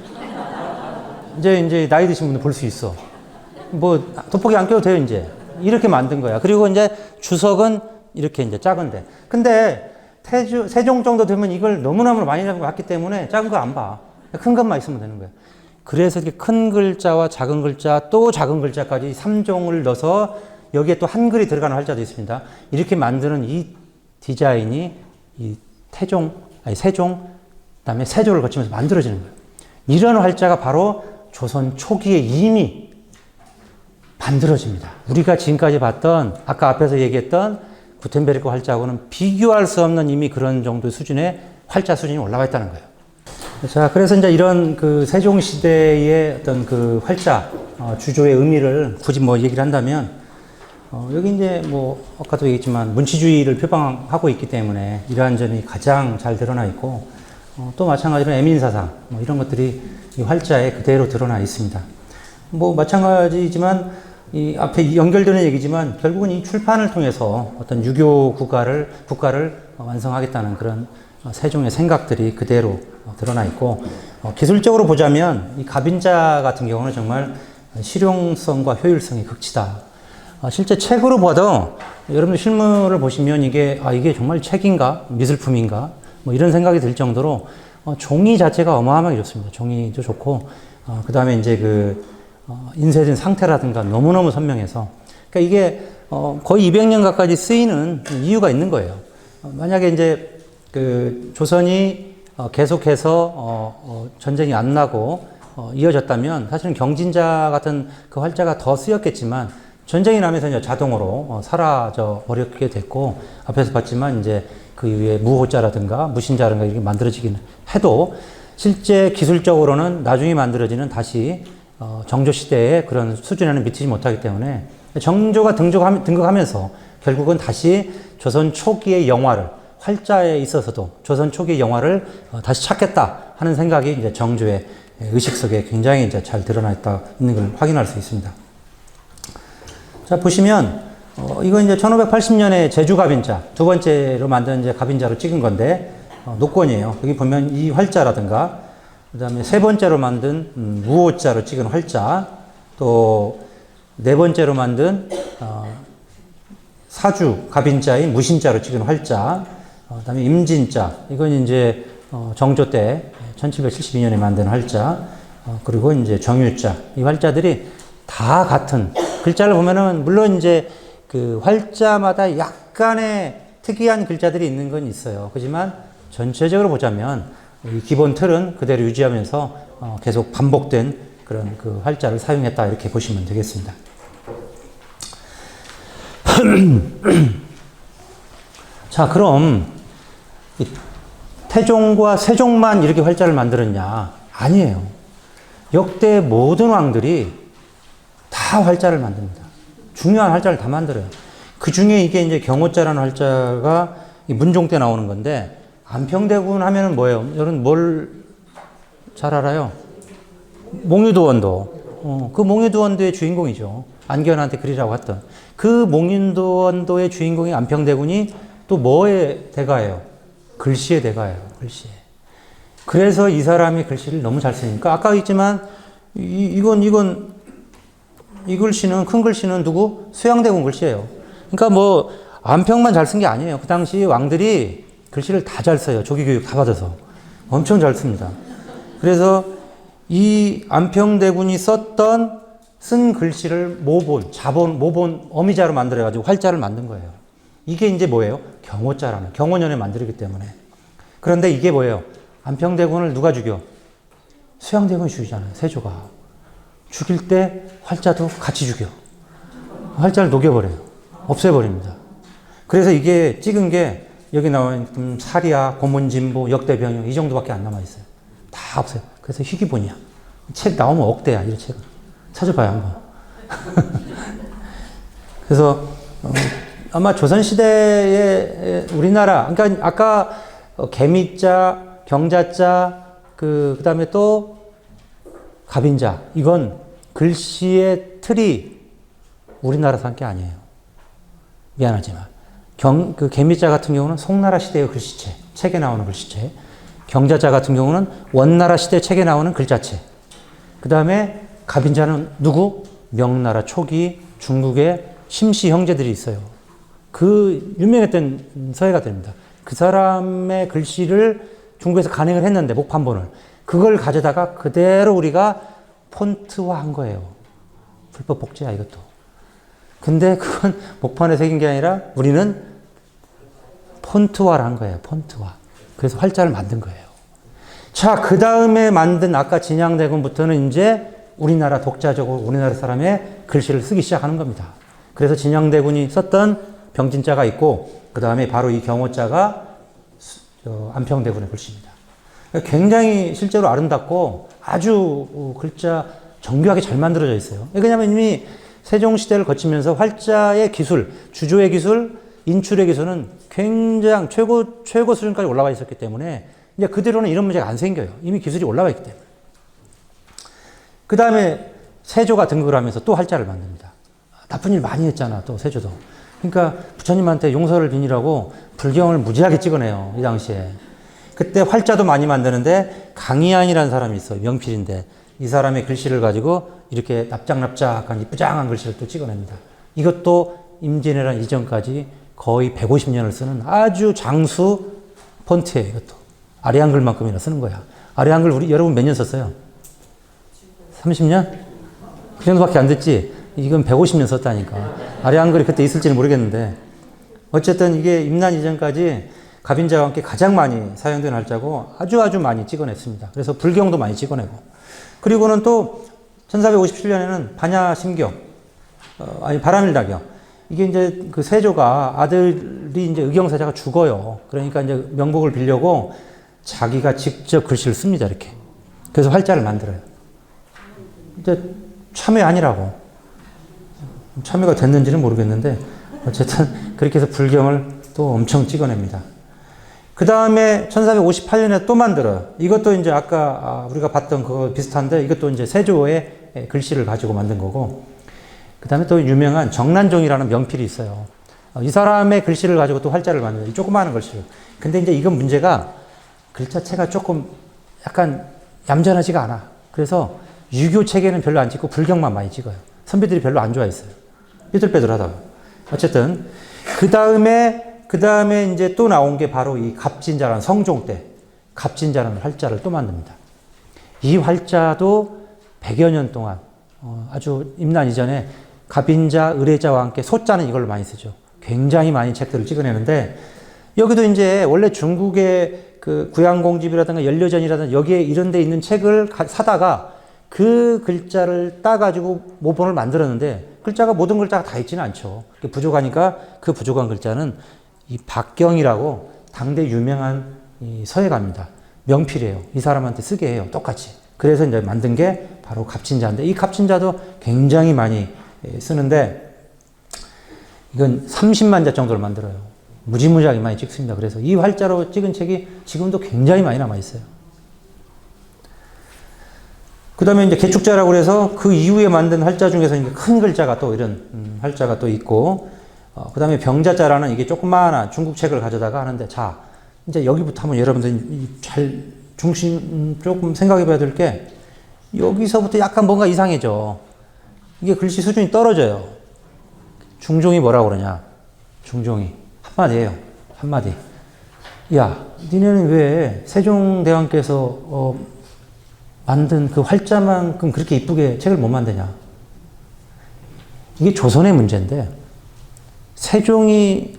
이제 나이 드신 분들 볼 수 있어. 뭐, 돋보기 안 껴도 돼요, 이제. 이렇게 만든 거야. 그리고 이제 주석은 이렇게 이제 작은데. 근데 세종 정도 되면 이걸 너무너무 많이 잡은 것 같기 때문에 작은 거 안 봐. 큰 것만 있으면 되는 거예요. 그래서 이렇게 큰 글자와 작은 글자, 또 작은 글자까지 3종을 넣어서 여기에 또 한글이 들어가는 활자도 있습니다. 이렇게 만드는 이 디자인이 이 세종, 그다음에 세조를 거치면서 만들어지는 거예요. 이런 활자가 바로 조선 초기에 이미 만들어집니다. 우리가 지금까지 봤던, 아까 앞에서 얘기했던 구텐베르크 활자하고는 비교할 수 없는 이미 그런 정도 수준의 활자 수준이 올라와 있다는 거예요. 자, 그래서 이제 이런 그 세종시대의 어떤 그 활자, 주조의 의미를 굳이 뭐 얘기를 한다면, 여기 이제 뭐, 아까도 얘기했지만 문치주의를 표방하고 있기 때문에 이러한 점이 가장 잘 드러나 있고, 또 마찬가지로 애민사상, 뭐 이런 것들이 이 활자에 그대로 드러나 있습니다. 뭐 마찬가지지만, 이 앞에 연결되는 얘기지만 결국은 이 출판을 통해서 어떤 유교 국가를 완성하겠다는 그런 세종의 생각들이 그대로 드러나 있고, 기술적으로 보자면 이 갑인자 같은 경우는 정말 실용성과 효율성이 극치다. 실제 책으로 봐도 여러분들 실물을 보시면 이게 정말 책인가 미술품인가 뭐 이런 생각이 들 정도로 종이 자체가 어마어마하게 좋습니다. 종이도 좋고, 그 다음에 이제 인쇄된 상태라든가 너무너무 선명해서, 그러니까 이게 거의 200년 가까이 쓰이는 이유가 있는 거예요. 만약에 이제 조선이 계속해서 전쟁이 안 나고 이어졌다면 사실은 경진자 같은 그 활자가 더 쓰였겠지만, 전쟁이 나면서 이제 자동으로 사라져 버렸게 됐고, 앞에서 봤지만 이제 그 이후에 무호자라든가 무신자라든가 이렇게 만들어지긴 해도 실제 기술적으로는 나중에 만들어지는 다시 정조 시대의 그런 수준에는 미치지 못하기 때문에 정조가 등극하면서 결국은 다시 조선 초기의 영화를, 활자에 있어서도 조선 초기의 영화를 다시 찾겠다 하는 생각이 이제 정조의 의식 속에 굉장히 이제 잘 드러나 있는 걸 확인할 수 있습니다. 자, 보시면 이거 이제 1580년에 제주 갑인자, 두 번째로 만든 이제 갑인자로 찍은 건데, 녹권이에요. 여기 보면 이 활자라든가, 그 다음에 세 번째로 만든 무호자로 찍은 활자, 또 네 번째로 만든 사주 갑인자인 무신자로 찍은 활자, 그 다음에 임진자, 이건 이제 정조 때 1772년에 만든 활자, 그리고 이제 정유자, 이 활자들이 다 같은 글자를 보면은, 물론 이제 그 활자마다 약간의 특이한 글자들이 있는 건 있어요. 하지만 전체적으로 보자면 이 기본 틀은 그대로 유지하면서 계속 반복된 그런 그 활자를 사용했다, 이렇게 보시면 되겠습니다. 자, 그럼 태종과 세종만 이렇게 활자를 만들었냐? 아니에요. 역대 모든 왕들이 다 활자를 만듭니다. 중요한 활자를 다 만들어요. 그 중에 이게 이제 경호자라는 활자가 문종 때 나오는 건데, 안평대군 하면은 뭐예요? 여러분 뭘 잘 알아요? 몽유도원도. 그 몽유도원도의 주인공이죠. 안견한테 그리라고 했던. 그 몽유도원도의 주인공이 안평대군이 또 뭐의 대가예요? 글씨의 대가예요. 글씨의. 그래서 이 사람이 글씨를 너무 잘 쓰니까, 아까 있지만, 이 글씨는, 큰 글씨는 누구? 수양대군 글씨예요. 그러니까 뭐, 안평만 잘 쓴 게 아니에요. 그 당시 왕들이 글씨를 다 잘 써요. 조기교육 다 받아서. 엄청 잘 씁니다. 그래서 이 안평대군이 쓴 글씨를 모본, 어미자로 만들어가지고 활자를 만든 거예요. 이게 이제 뭐예요? 경호자라는, 경호년에 만들기 때문에. 그런데 이게 뭐예요? 안평대군을 누가 죽여? 수양대군이 죽이잖아요. 세조가. 죽일 때 활자도 같이 죽여. 활자를 녹여버려요. 없애버립니다. 그래서 이게 찍은 게 여기 나와 있는 사리아, 고문진보, 역대병영 이 정도밖에 안 남아있어요. 다 없어요. 그래서 희귀본이야. 책 나오면 억대야, 이 책은. 찾아봐요, 한번. 그래서 아마 조선시대에 우리나라, 그러니까 아까 개미자, 경자자, 그 다음에 또 갑인자, 이건 글씨의 틀이 우리나라 산 게 아니에요. 미안하지만. 그 개미자 같은 경우는 송나라 시대의 글씨체, 책에 나오는 글씨체. 경자자 같은 경우는 원나라 시대 책에 나오는 글자체. 그 다음에 갑인자는 누구? 명나라 초기 중국의 심씨 형제들이 있어요. 그 유명했던 서예가들입니다. 그 사람의 글씨를 중국에서 간행을 했는데, 목판본을. 그걸 가져다가 그대로 우리가 폰트화한 거예요. 불법 복제야, 이것도. 근데 그건 목판에 새긴 게 아니라 우리는 폰트화를 한 거예요. 폰트화. 그래서 활자를 만든 거예요. 자, 그 다음에 만든 아까 진양대군부터는 이제 우리나라 독자적으로 우리나라 사람의 글씨를 쓰기 시작하는 겁니다. 그래서 진양대군이 썼던 병진자가 있고, 그 다음에 바로 이 경호자가 안평대군의 글씨입니다. 굉장히 실제로 아름답고 아주 글자 정교하게 잘 만들어져 있어요. 왜냐하면 이미 세종시대를 거치면서 활자의 기술, 주조의 기술, 인출의 기술은 굉장히 최고 수준까지 올라가 있었기 때문에 이제 그대로는 이런 문제가 안 생겨요. 이미 기술이 올라가 있기 때문에. 그 다음에 세조가 등극을 하면서 또 활자를 만듭니다. 나쁜 일 많이 했잖아, 또 세조도. 그러니까 부처님한테 용서를 비니라고 불경을 무지하게 찍어내요, 이 당시에. 그때 활자도 많이 만드는데 강희안이라는 사람이 있어요. 명필인데. 이 사람의 글씨를 가지고 이렇게 납작납작한 이쁘장한 글씨를 또 찍어냅니다. 이것도 임진왜란 이전까지 거의 150년을 쓰는 아주 장수 폰트예요, 이것도. 아래 한글만큼이나 쓰는 거야. 아래 한글 여러분 몇 년 썼어요? 30년? 그 정도밖에 안 됐지? 이건 150년 썼다니까. 아래 한글이 그때 있을지는 모르겠는데. 어쨌든 이게 임난 이전까지 갑인자와 함께 가장 많이 사용된 활자고 아주 많이 찍어냈습니다. 그래서 불경도 많이 찍어내고. 그리고는 또 1457년에는 반야심경, 바람일다경. 이게 이제 그 세조가 아들이 이제 의경사자가 죽어요. 그러니까 이제 명복을 빌려고 자기가 직접 글씨를 씁니다, 이렇게. 그래서 활자를 만들어요. 이제 참여 아니라고. 참여가 됐는지는 모르겠는데, 어쨌든 그렇게 해서 불경을 또 엄청 찍어냅니다. 그 다음에 1458년에 또 만들어요. 이것도 이제 아까 우리가 봤던 그거 비슷한데, 이것도 이제 세조의 글씨를 가지고 만든 거고, 그 다음에 또 유명한 정난종이라는 명필이 있어요. 이 사람의 글씨를 가지고 또 활자를 만들어요. 이 조그마한 글씨를. 근데 이제 이건 문제가 글자체가 조금 약간 얌전하지가 않아. 그래서 유교 책에는 별로 안 찍고 불경만 많이 찍어요. 선비들이 별로 안 좋아했어요. 삐뚤빼뚤하다가. 어쨌든 그 다음에 이제 또 나온 게 바로 이 갑진자라는 성종 때 갑진자라는 활자를 또 만듭니다. 이 활자도 100여 년 동안 아주 임난 이전에 갑인자, 의례자와 함께 소자는 이걸로 많이 쓰죠. 굉장히 많이 책들을 찍어내는데, 여기도 이제 원래 중국의 그 구양공집이라든가 연료전이라든가 여기에 이런 데 있는 책을 사다가 그 글자를 따가지고 모본을 만들었는데, 글자가 모든 글자가 다 있지는 않죠. 부족하니까 그 부족한 글자는 이 박경이라고 당대 유명한 이 서예가입니다. 명필이에요. 이 사람한테 쓰게 해요. 똑같이. 그래서 이제 만든 게 바로 갑진자인데 이 갑진자도 굉장히 많이 쓰는데 이건 30만 자 정도를 만들어요. 무지무지하게 많이 찍습니다. 그래서 이 활자로 찍은 책이 지금도 굉장히 많이 남아 있어요. 그 다음에 이제 개축자라고 해서 그 이후에 만든 활자 중에서 이제 큰 글자가 또 이런 활자가 또 있고, 그 다음에 병자자라는 이게 조그마한 중국 책을 가져다가 하는데, 자, 이제 여기부터 한번 여러분들 잘 중심 조금 생각해 봐야 될 게, 여기서부터 약간 뭔가 이상해져. 이게 글씨 수준이 떨어져요. 중종이 뭐라고 그러냐? 중종이. 한마디예요. 한마디. 야, 니네는 왜 세종대왕께서 만든 그 활자만큼 그렇게 이쁘게 책을 못 만드냐? 이게 조선의 문제인데, 세종이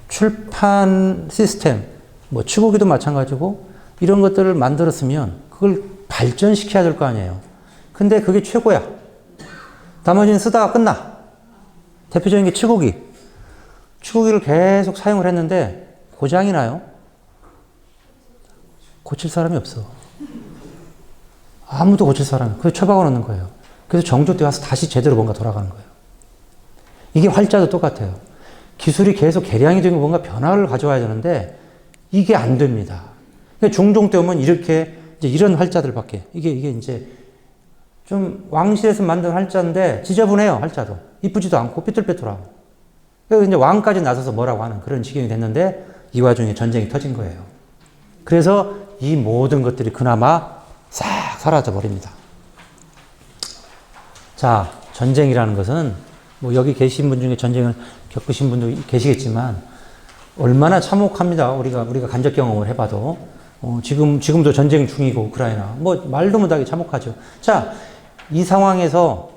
출판 시스템, 뭐 치고기도 마찬가지고 이런 것들을 만들었으면 그걸 발전시켜야 될 거 아니에요. 근데 그게 최고야. 나머지는 쓰다가 끝나. 대표적인 게 치고기. 치고기를 계속 사용을 했는데 고장이 나요. 고칠 사람이 없어. 아무도 고칠 사람이. 그래서 처박아 놓는 거예요. 그래서 정조 때 와서 다시 제대로 뭔가 돌아가는 거예요. 이게 활자도 똑같아요. 기술이 계속 개량이 되고 뭔가 변화를 가져와야 되는데 이게 안 됩니다. 그러니까 중종 때 오면 이렇게 이제 이런 활자들밖에 이게 이제 좀 왕실에서 만든 활자인데 지저분해요. 활자도 이쁘지도 않고 삐뚤빼뚤하고. 그래서 이제 왕까지 나서서 뭐라고 하는 그런 지경이 됐는데 이 와중에 전쟁이 터진 거예요. 그래서 이 모든 것들이 그나마 싹 사라져 버립니다. 자, 전쟁이라는 것은 뭐 여기 계신 분 중에 전쟁을 겪으신 분도 계시겠지만 얼마나 참혹합니다. 우리가 간접 경험을 해봐도 지금도 전쟁 중이고 우크라이나 뭐 말도 못하게 참혹하죠. 자, 이 상황에서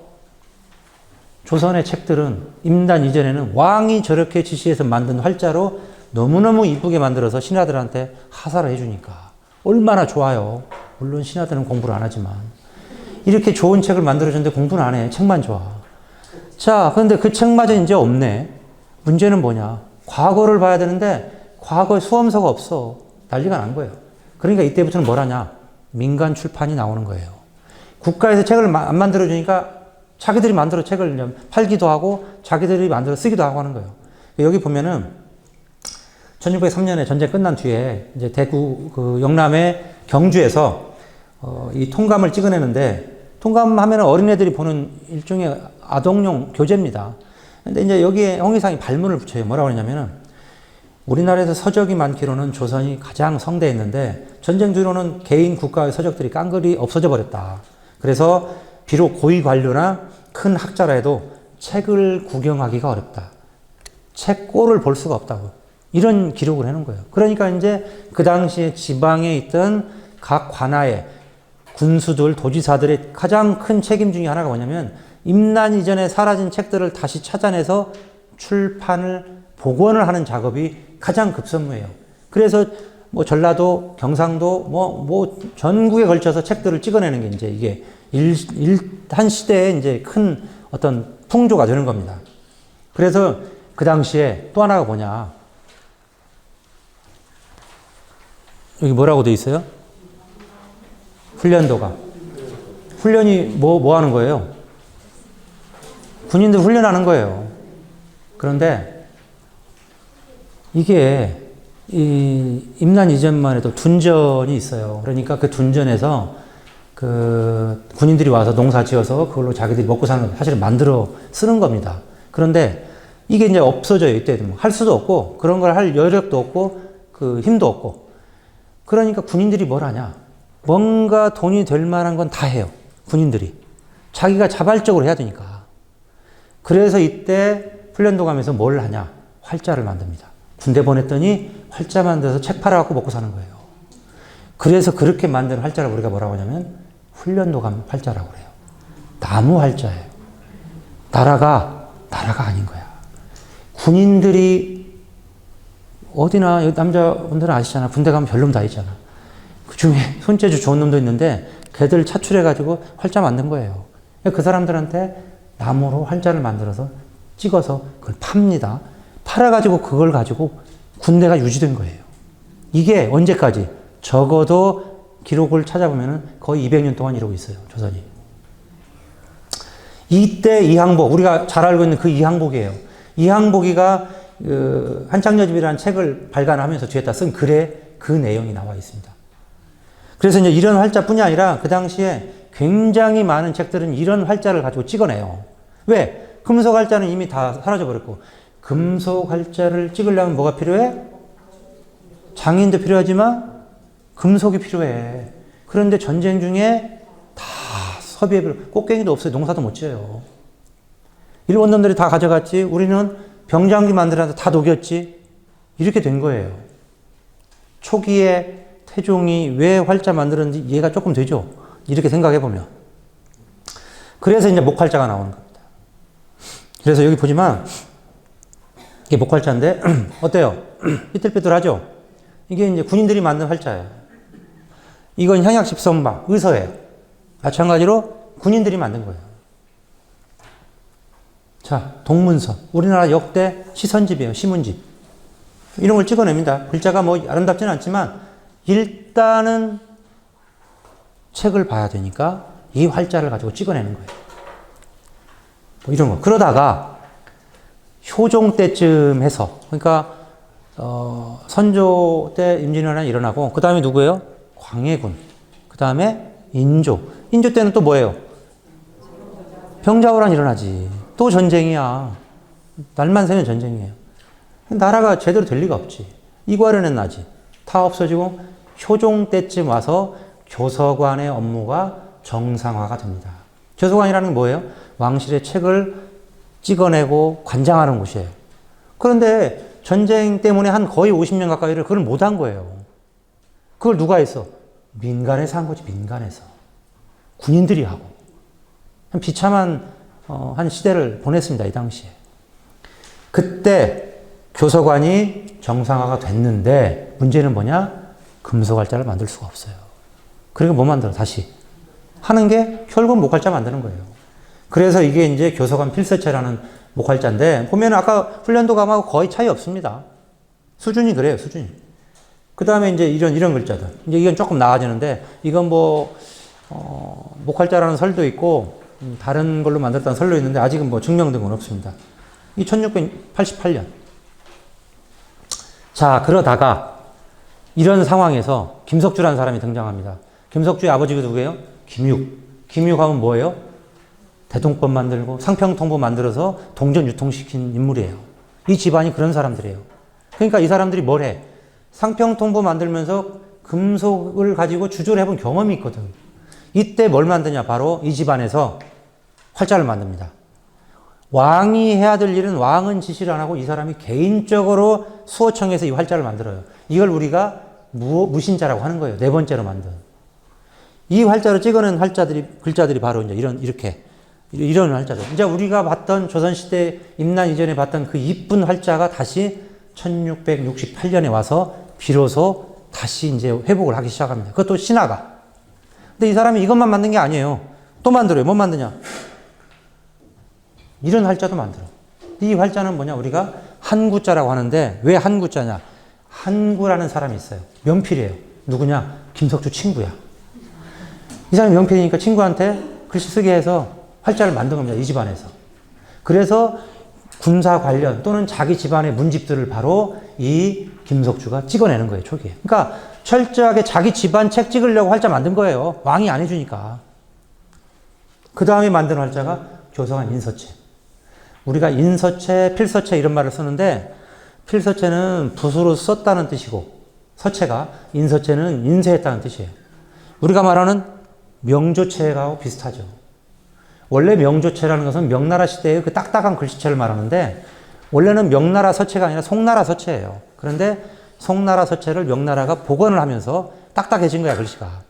조선의 책들은 임단 이전에는 왕이 저렇게 지시해서 만든 활자로 너무너무 이쁘게 만들어서 신하들한테 하사를 해주니까 얼마나 좋아요. 물론 신하들은 공부를 안 하지만 이렇게 좋은 책을 만들어줬는데 공부는 안 해. 책만 좋아. 자, 그런데 그 책마저 이제 없네. 문제는 뭐냐? 과거를 봐야 되는데 과거에 수험서가 없어. 난리가 난 거예요. 그러니까 이때부터는 뭘 하냐? 민간 출판이 나오는 거예요. 국가에서 책을 안 만들어주니까 자기들이 만들어 책을 팔기도 하고 자기들이 만들어 쓰기도 하고 하는 거예요. 여기 보면은 1603년에 전쟁 끝난 뒤에 이제 대구 그 영남의 경주에서 이 통감을 찍어내는데 통감하면 어린애들이 보는 일종의 아동용 교재입니다. 근데 이제 여기에 홍의상이 발문을 붙여요. 뭐라고 하냐면은 우리나라에서 서적이 많기로는 조선이 가장 성대했는데 전쟁 뒤로는 개인 국가의 서적들이 깡그리 없어져 버렸다. 그래서 비록 고위 관료나 큰 학자라 해도 책을 구경하기가 어렵다. 책 꼴을 볼 수가 없다고. 이런 기록을 해놓은 거예요. 그러니까 이제 그 당시에 지방에 있던 각 관아의 군수들, 도지사들의 가장 큰 책임 중에 하나가 뭐냐면 임난 이전에 사라진 책들을 다시 찾아내서 출판을 복원을 하는 작업이 가장 급선무예요. 그래서 뭐 전라도, 경상도, 뭐 전국에 걸쳐서 책들을 찍어내는 게 이제 이게 한 시대에 이제 큰 어떤 풍조가 되는 겁니다. 그래서 그 당시에 또 하나가 뭐냐. 여기 뭐라고 돼 있어요? 훈련도가. 훈련이 뭐 하는 거예요? 군인들 훈련하는 거예요. 그런데 이게 이 임난 이전만 해도 둔전이 있어요. 그러니까 그 둔전에서 그 군인들이 와서 농사 지어서 그걸로 자기들이 먹고 사는 걸 사실 만들어 쓰는 겁니다. 그런데 이게 이제 없어져요. 이때 할 수도 없고 그런 걸 할 여력도 없고 그 힘도 없고. 그러니까 군인들이 뭘 하냐? 뭔가 돈이 될 만한 건 다 해요. 군인들이. 자기가 자발적으로 해야 되니까. 그래서 이때 훈련도 가면서 뭘 하냐? 활자를 만듭니다. 군대 보냈더니 활자 만들어서 책 팔아갖고 먹고 사는 거예요. 그래서 그렇게 만든 활자를 우리가 뭐라고 하냐면 훈련도감 활자라고 그래요. 나무 활자예요. 나라가 아닌 거야. 군인들이 어디나 남자분들은 아시잖아. 군대 가면 별놈 다 있잖아. 그 중에 손재주 좋은 놈도 있는데 걔들 차출해가지고 활자 만든 거예요. 그 사람들한테 나무로 활자를 만들어서 찍어서 그걸 팝니다. 팔아가지고 그걸 가지고 군대가 유지된 거예요. 이게 언제까지? 적어도 기록을 찾아보면 거의 200년 동안 이러고 있어요. 조선이. 이때 이항복, 우리가 잘 알고 있는 그 이항복이에요. 이항복이가 한창여집이라는 책을 발간하면서 뒤에다 쓴 글에 그 내용이 나와 있습니다. 그래서 이제 이런 활자뿐이 아니라 그 당시에 굉장히 많은 책들은 이런 활자를 가지고 찍어내요. 왜? 금속 활자는 이미 다 사라져버렸고, 금속 활자를 찍으려면 뭐가 필요해? 장인도 필요하지만 금속이 필요해. 그런데 전쟁 중에 다 서비에 꽃갱이도 없어요. 농사도 못 지어요. 일본 놈들이 다 가져갔지. 우리는 병장기 만들어서 다 녹였지. 이렇게 된 거예요. 초기에 태종이 왜 활자 만들었는지 이해가 조금 되죠. 이렇게 생각해보면. 그래서 이제 목활자가 나오는 겁니다. 그래서 여기 보지만 이게 목활자인데 어때요? 삐뚤삐뚤하죠? 이게 이제 군인들이 만든 활자예요. 이건 향약십선방, 의서예요. 마찬가지로 군인들이 만든 거예요. 자, 동문서. 우리나라 역대 시선집이에요. 시문집. 이런 걸 찍어냅니다. 글자가 뭐 아름답지는 않지만 일단은 책을 봐야 되니까 이 활자를 가지고 찍어내는 거예요. 뭐 이런 거. 그러다가 효종 때쯤 해서, 그러니까 선조 때 임진왜란이 일어나고, 그 다음에 누구예요? 광해군. 그 다음에 인조. 인조 때는 또 뭐예요? 병자호란 일어나지. 또 전쟁이야. 날만 새면 전쟁이에요. 나라가 제대로 될 리가 없지. 이괄련은 나지. 다 없어지고 효종 때쯤 와서 교서관의 업무가 정상화가 됩니다. 교서관이라는 건 뭐예요? 왕실의 책을 찍어내고 관장하는 곳이에요. 그런데 전쟁 때문에 한 거의 50년 가까이를 그걸 못한 거예요. 그걸 누가 했어? 민간에서 한 거지, 민간에서. 군인들이 하고. 비참한 한 시대를 보냈습니다, 이 당시에. 그때 교서관이 정상화가 됐는데 문제는 뭐냐? 금속활자를 만들 수가 없어요. 그러니까 뭐 만들어? 다시. 하는 게 결국 목활자 만드는 거예요. 그래서 이게 이제 교서관 필서체라는 목활자인데, 보면 아까 훈련도 감하고 거의 차이 없습니다. 수준이 그래요, 수준이. 그 다음에 이제 이런 글자들. 이제 이건 조금 나아지는데, 이건 뭐, 목활자라는 설도 있고, 다른 걸로 만들었다는 설도 있는데, 아직은 뭐 증명된 건 없습니다. 이 1688년. 자, 그러다가, 이런 상황에서 김석주라는 사람이 등장합니다. 김석주의 아버지가 누구예요? 김육. 김육 하면 뭐예요? 대동법 만들고 상평통보 만들어서 동전 유통시킨 인물이에요. 이 집안이 그런 사람들이에요. 그러니까 이 사람들이 뭘 해? 상평통보 만들면서 금속을 가지고 주조를 해본 경험이 있거든. 이때 뭘 만드냐? 바로 이 집안에서 활자를 만듭니다. 왕이 해야 될 일은 왕은 지시를 안 하고 이 사람이 개인적으로 수호청에서 이 활자를 만들어요. 이걸 우리가 무신자라고 하는 거예요. 네 번째로 만든. 이 활자로 찍어낸 글자들이 바로 이제 이런 활자들. 이제 우리가 봤던 조선시대 임난 이전에 봤던 그 이쁜 활자가 다시 1668년에 와서 비로소 다시 이제 회복을 하기 시작합니다. 그것도 신하가. 근데 이 사람이 이것만 만든 게 아니에요. 또 만들어요. 뭐 만드냐? 이런 활자도 만들어. 이 활자는 뭐냐? 우리가 한구자라고 하는데, 왜 한구자냐? 한구라는 사람이 있어요. 명필이에요. 누구냐? 김석주 친구야. 이 사람이 명필이니까 친구한테 글씨 쓰게 해서 활자를 만든 겁니다. 이 집안에서. 그래서 군사 관련 또는 자기 집안의 문집들을 바로 이 김석주가 찍어내는 거예요. 초기에. 그러니까 철저하게 자기 집안 책 찍으려고 활자 만든 거예요. 왕이 안 해주니까. 그 다음에 만든 활자가 교서관 인서체. 우리가 인서체, 필서체 이런 말을 쓰는데, 필서체는 붓으로 썼다는 뜻이고, 서체가, 인서체는 인쇄했다는 뜻이에요. 우리가 말하는 명조체하고 비슷하죠. 원래 명조체라는 것은 명나라 시대의 그 딱딱한 글씨체를 말하는데, 원래는 명나라 서체가 아니라 송나라 서체예요. 그런데 송나라 서체를 명나라가 복원을 하면서 딱딱해진 거야, 글씨가.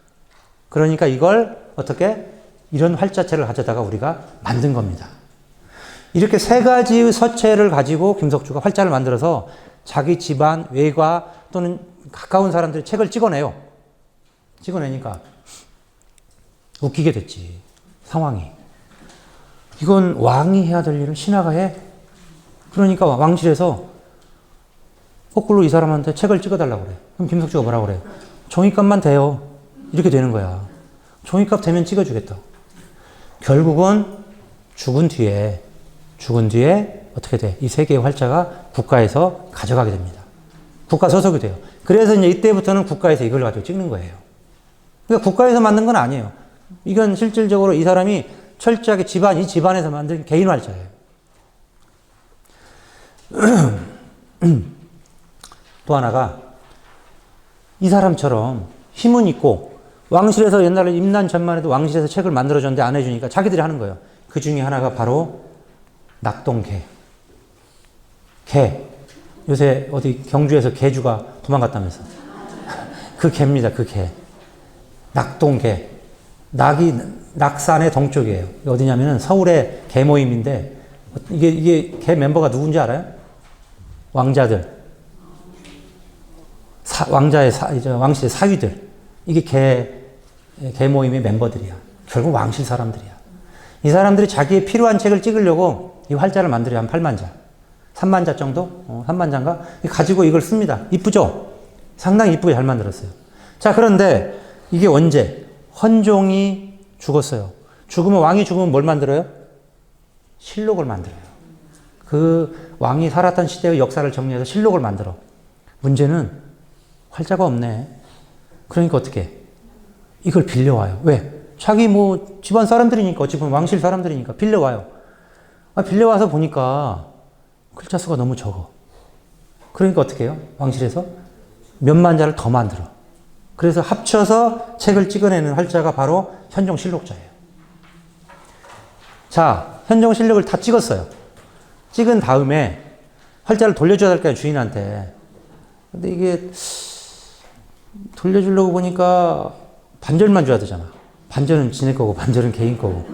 그러니까 이걸 어떻게? 이런 활자체를 가져다가 우리가 만든 겁니다. 이렇게 세 가지의 서체를 가지고 김석주가 활자를 만들어서 자기 집안, 외가 또는 가까운 사람들이 책을 찍어내요. 찍어내니까 웃기게 됐지, 상황이. 이건 왕이 해야 될 일을 신하가 해. 그러니까 왕실에서 거꾸로 이 사람한테 책을 찍어달라고 그래. 그럼 김석주가 뭐라고 그래? 종이값만 돼요. 이렇게 되는 거야. 종이값 되면 찍어주겠다. 결국은 죽은 뒤에 어떻게 돼? 이 세 개의 활자가 국가에서 가져가게 됩니다. 국가 소속이 돼요. 그래서 이제 이때부터는 국가에서 이걸 가지고 찍는 거예요. 그러니까 국가에서 만든 건 아니에요. 이건 실질적으로 이 사람이 철저하게 이 집안에서 만든 개인 활자예요. 또 하나가 이 사람처럼 힘은 있고 왕실에서 옛날에 임난전만 해도 왕실에서 책을 만들어줬는데 안 해주니까 자기들이 하는 거예요. 그 중에 하나가 바로 낙동개. 개. 요새 어디 경주에서 개주가 도망갔다면서. 그 개입니다. 그 개. 낙동개. 낙산의 동쪽이에요. 어디냐면은 서울의 개 모임인데 이게 개 멤버가 누군지 알아요? 왕자들. 왕실의 사위들. 이게 개 모임의 멤버들이야. 결국 왕실 사람들이야. 이 사람들이 자기의 필요한 책을 찍으려고 이 활자를 만들어요. 한 8만 자. 3만 자 정도? 3만 자인가? 가지고 이걸 씁니다. 이쁘죠? 상당히 이쁘게 잘 만들었어요. 자, 그런데 이게 언제? 헌종이 죽었어요. 왕이 죽으면 뭘 만들어요? 실록을 만들어요. 그 왕이 살았던 시대의 역사를 정리해서 실록을 만들어. 문제는 활자가 없네. 그러니까 어떻게 해? 이걸 빌려와요. 왜? 자기 집안 사람들이니까, 어찌 보면 왕실 사람들이니까 빌려와요. 빌려와서 보니까 글자 수가 너무 적어. 그러니까 어떻게 해요? 왕실에서 몇만 자를 더 만들어. 그래서 합쳐서 책을 찍어내는 활자가 바로 현종실록자예요. 자, 현종실록을 다 찍었어요. 찍은 다음에 활자를 돌려줘야 될 거예요, 주인한테. 근데 이게 돌려주려고 보니까 반절만 줘야 되잖아. 반절은 지네 거고 반절은 개인 거고.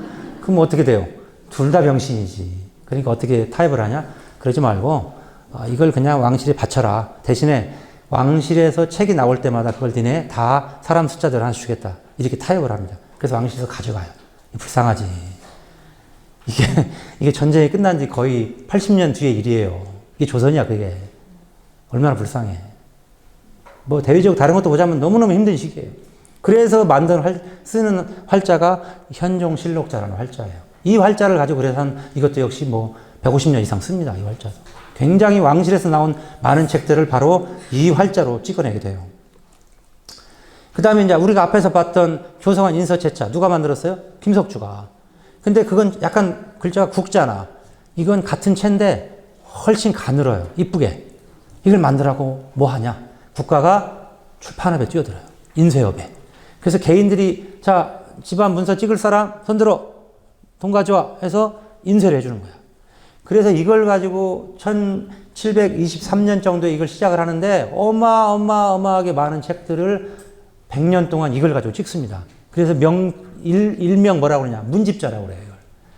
그럼 어떻게 돼요? 둘 다 병신이지. 그러니까 어떻게 타협을 하냐? 그러지 말고 이걸 그냥 왕실에 바쳐라. 대신에 왕실에서 책이 나올 때마다 그걸 니네 다 사람 숫자들 하나씩 주겠다. 이렇게 타협을 합니다. 그래서 왕실에서 가져가요. 불쌍하지. 이게 전쟁이 끝난 지 거의 80년 뒤의 일이에요. 이게 조선이야, 그게. 얼마나 불쌍해. 대외적으로 다른 것도 보자면 너무너무 힘든 시기예요. 그래서 쓰는 활자가 현종실록자라는 활자예요. 이 활자를 가지고 그래서 이것도 역시 150년 이상 씁니다. 이 활자도. 굉장히 왕실에서 나온 많은 책들을 바로 이 활자로 찍어내게 돼요. 그 다음에 이제 우리가 앞에서 봤던 교성한 인서체자 누가 만들었어요? 김석주가. 근데 그건 약간 글자가 굵잖아. 이건 같은 채인데 훨씬 가늘어요. 이쁘게. 이걸 만들라고 뭐 하냐? 국가가 출판업에 뛰어들어요. 인쇄업에. 그래서 개인들이 자, 집안 문서 찍을 사람 손들어. 돈 가져와 해서 인쇄를 해주는 거야. 그래서 이걸 가지고 1723년 정도에 이걸 시작을 하는데 어마어마하게 많은 책들을 100년 동안 이걸 가지고 찍습니다. 그래서 일명 뭐라고 그러냐? 문집자라고 그래요. 이걸.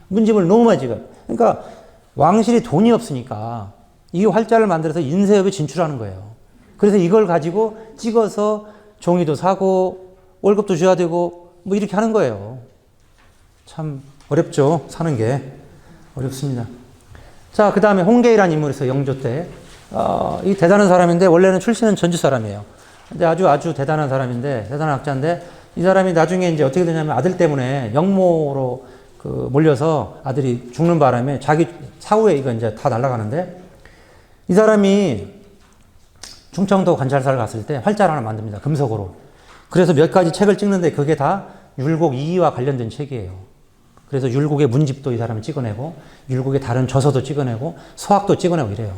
문집을 너무 많이 찍어요. 그러니까 왕실이 돈이 없으니까 이 활자를 만들어서 인쇄업에 진출하는 거예요. 그래서 이걸 가지고 찍어서 종이도 사고 월급도 줘야 되고 이렇게 하는 거예요. 참 어렵죠. 사는 게 어렵습니다. 자, 그 다음에 홍계이라는 인물이 있어요. 영조 때. 이 대단한 사람인데 원래는 출신은 전주 사람이에요. 근데 아주 대단한 사람인데 대단한 학자인데 이 사람이 나중에 이제 어떻게 되냐면 아들 때문에 영모로 몰려서 아들이 죽는 바람에 자기 사후에 이거 이제 다 날아가는데 이 사람이 충청도 관찰사를 갔을 때 활자를 하나 만듭니다. 금속으로. 그래서 몇 가지 책을 찍는데 그게 다 율곡 이의와 관련된 책이에요. 그래서 율곡의 문집도 이 사람이 찍어내고 율곡의 다른 저서도 찍어내고 서학도 찍어내고 이래요.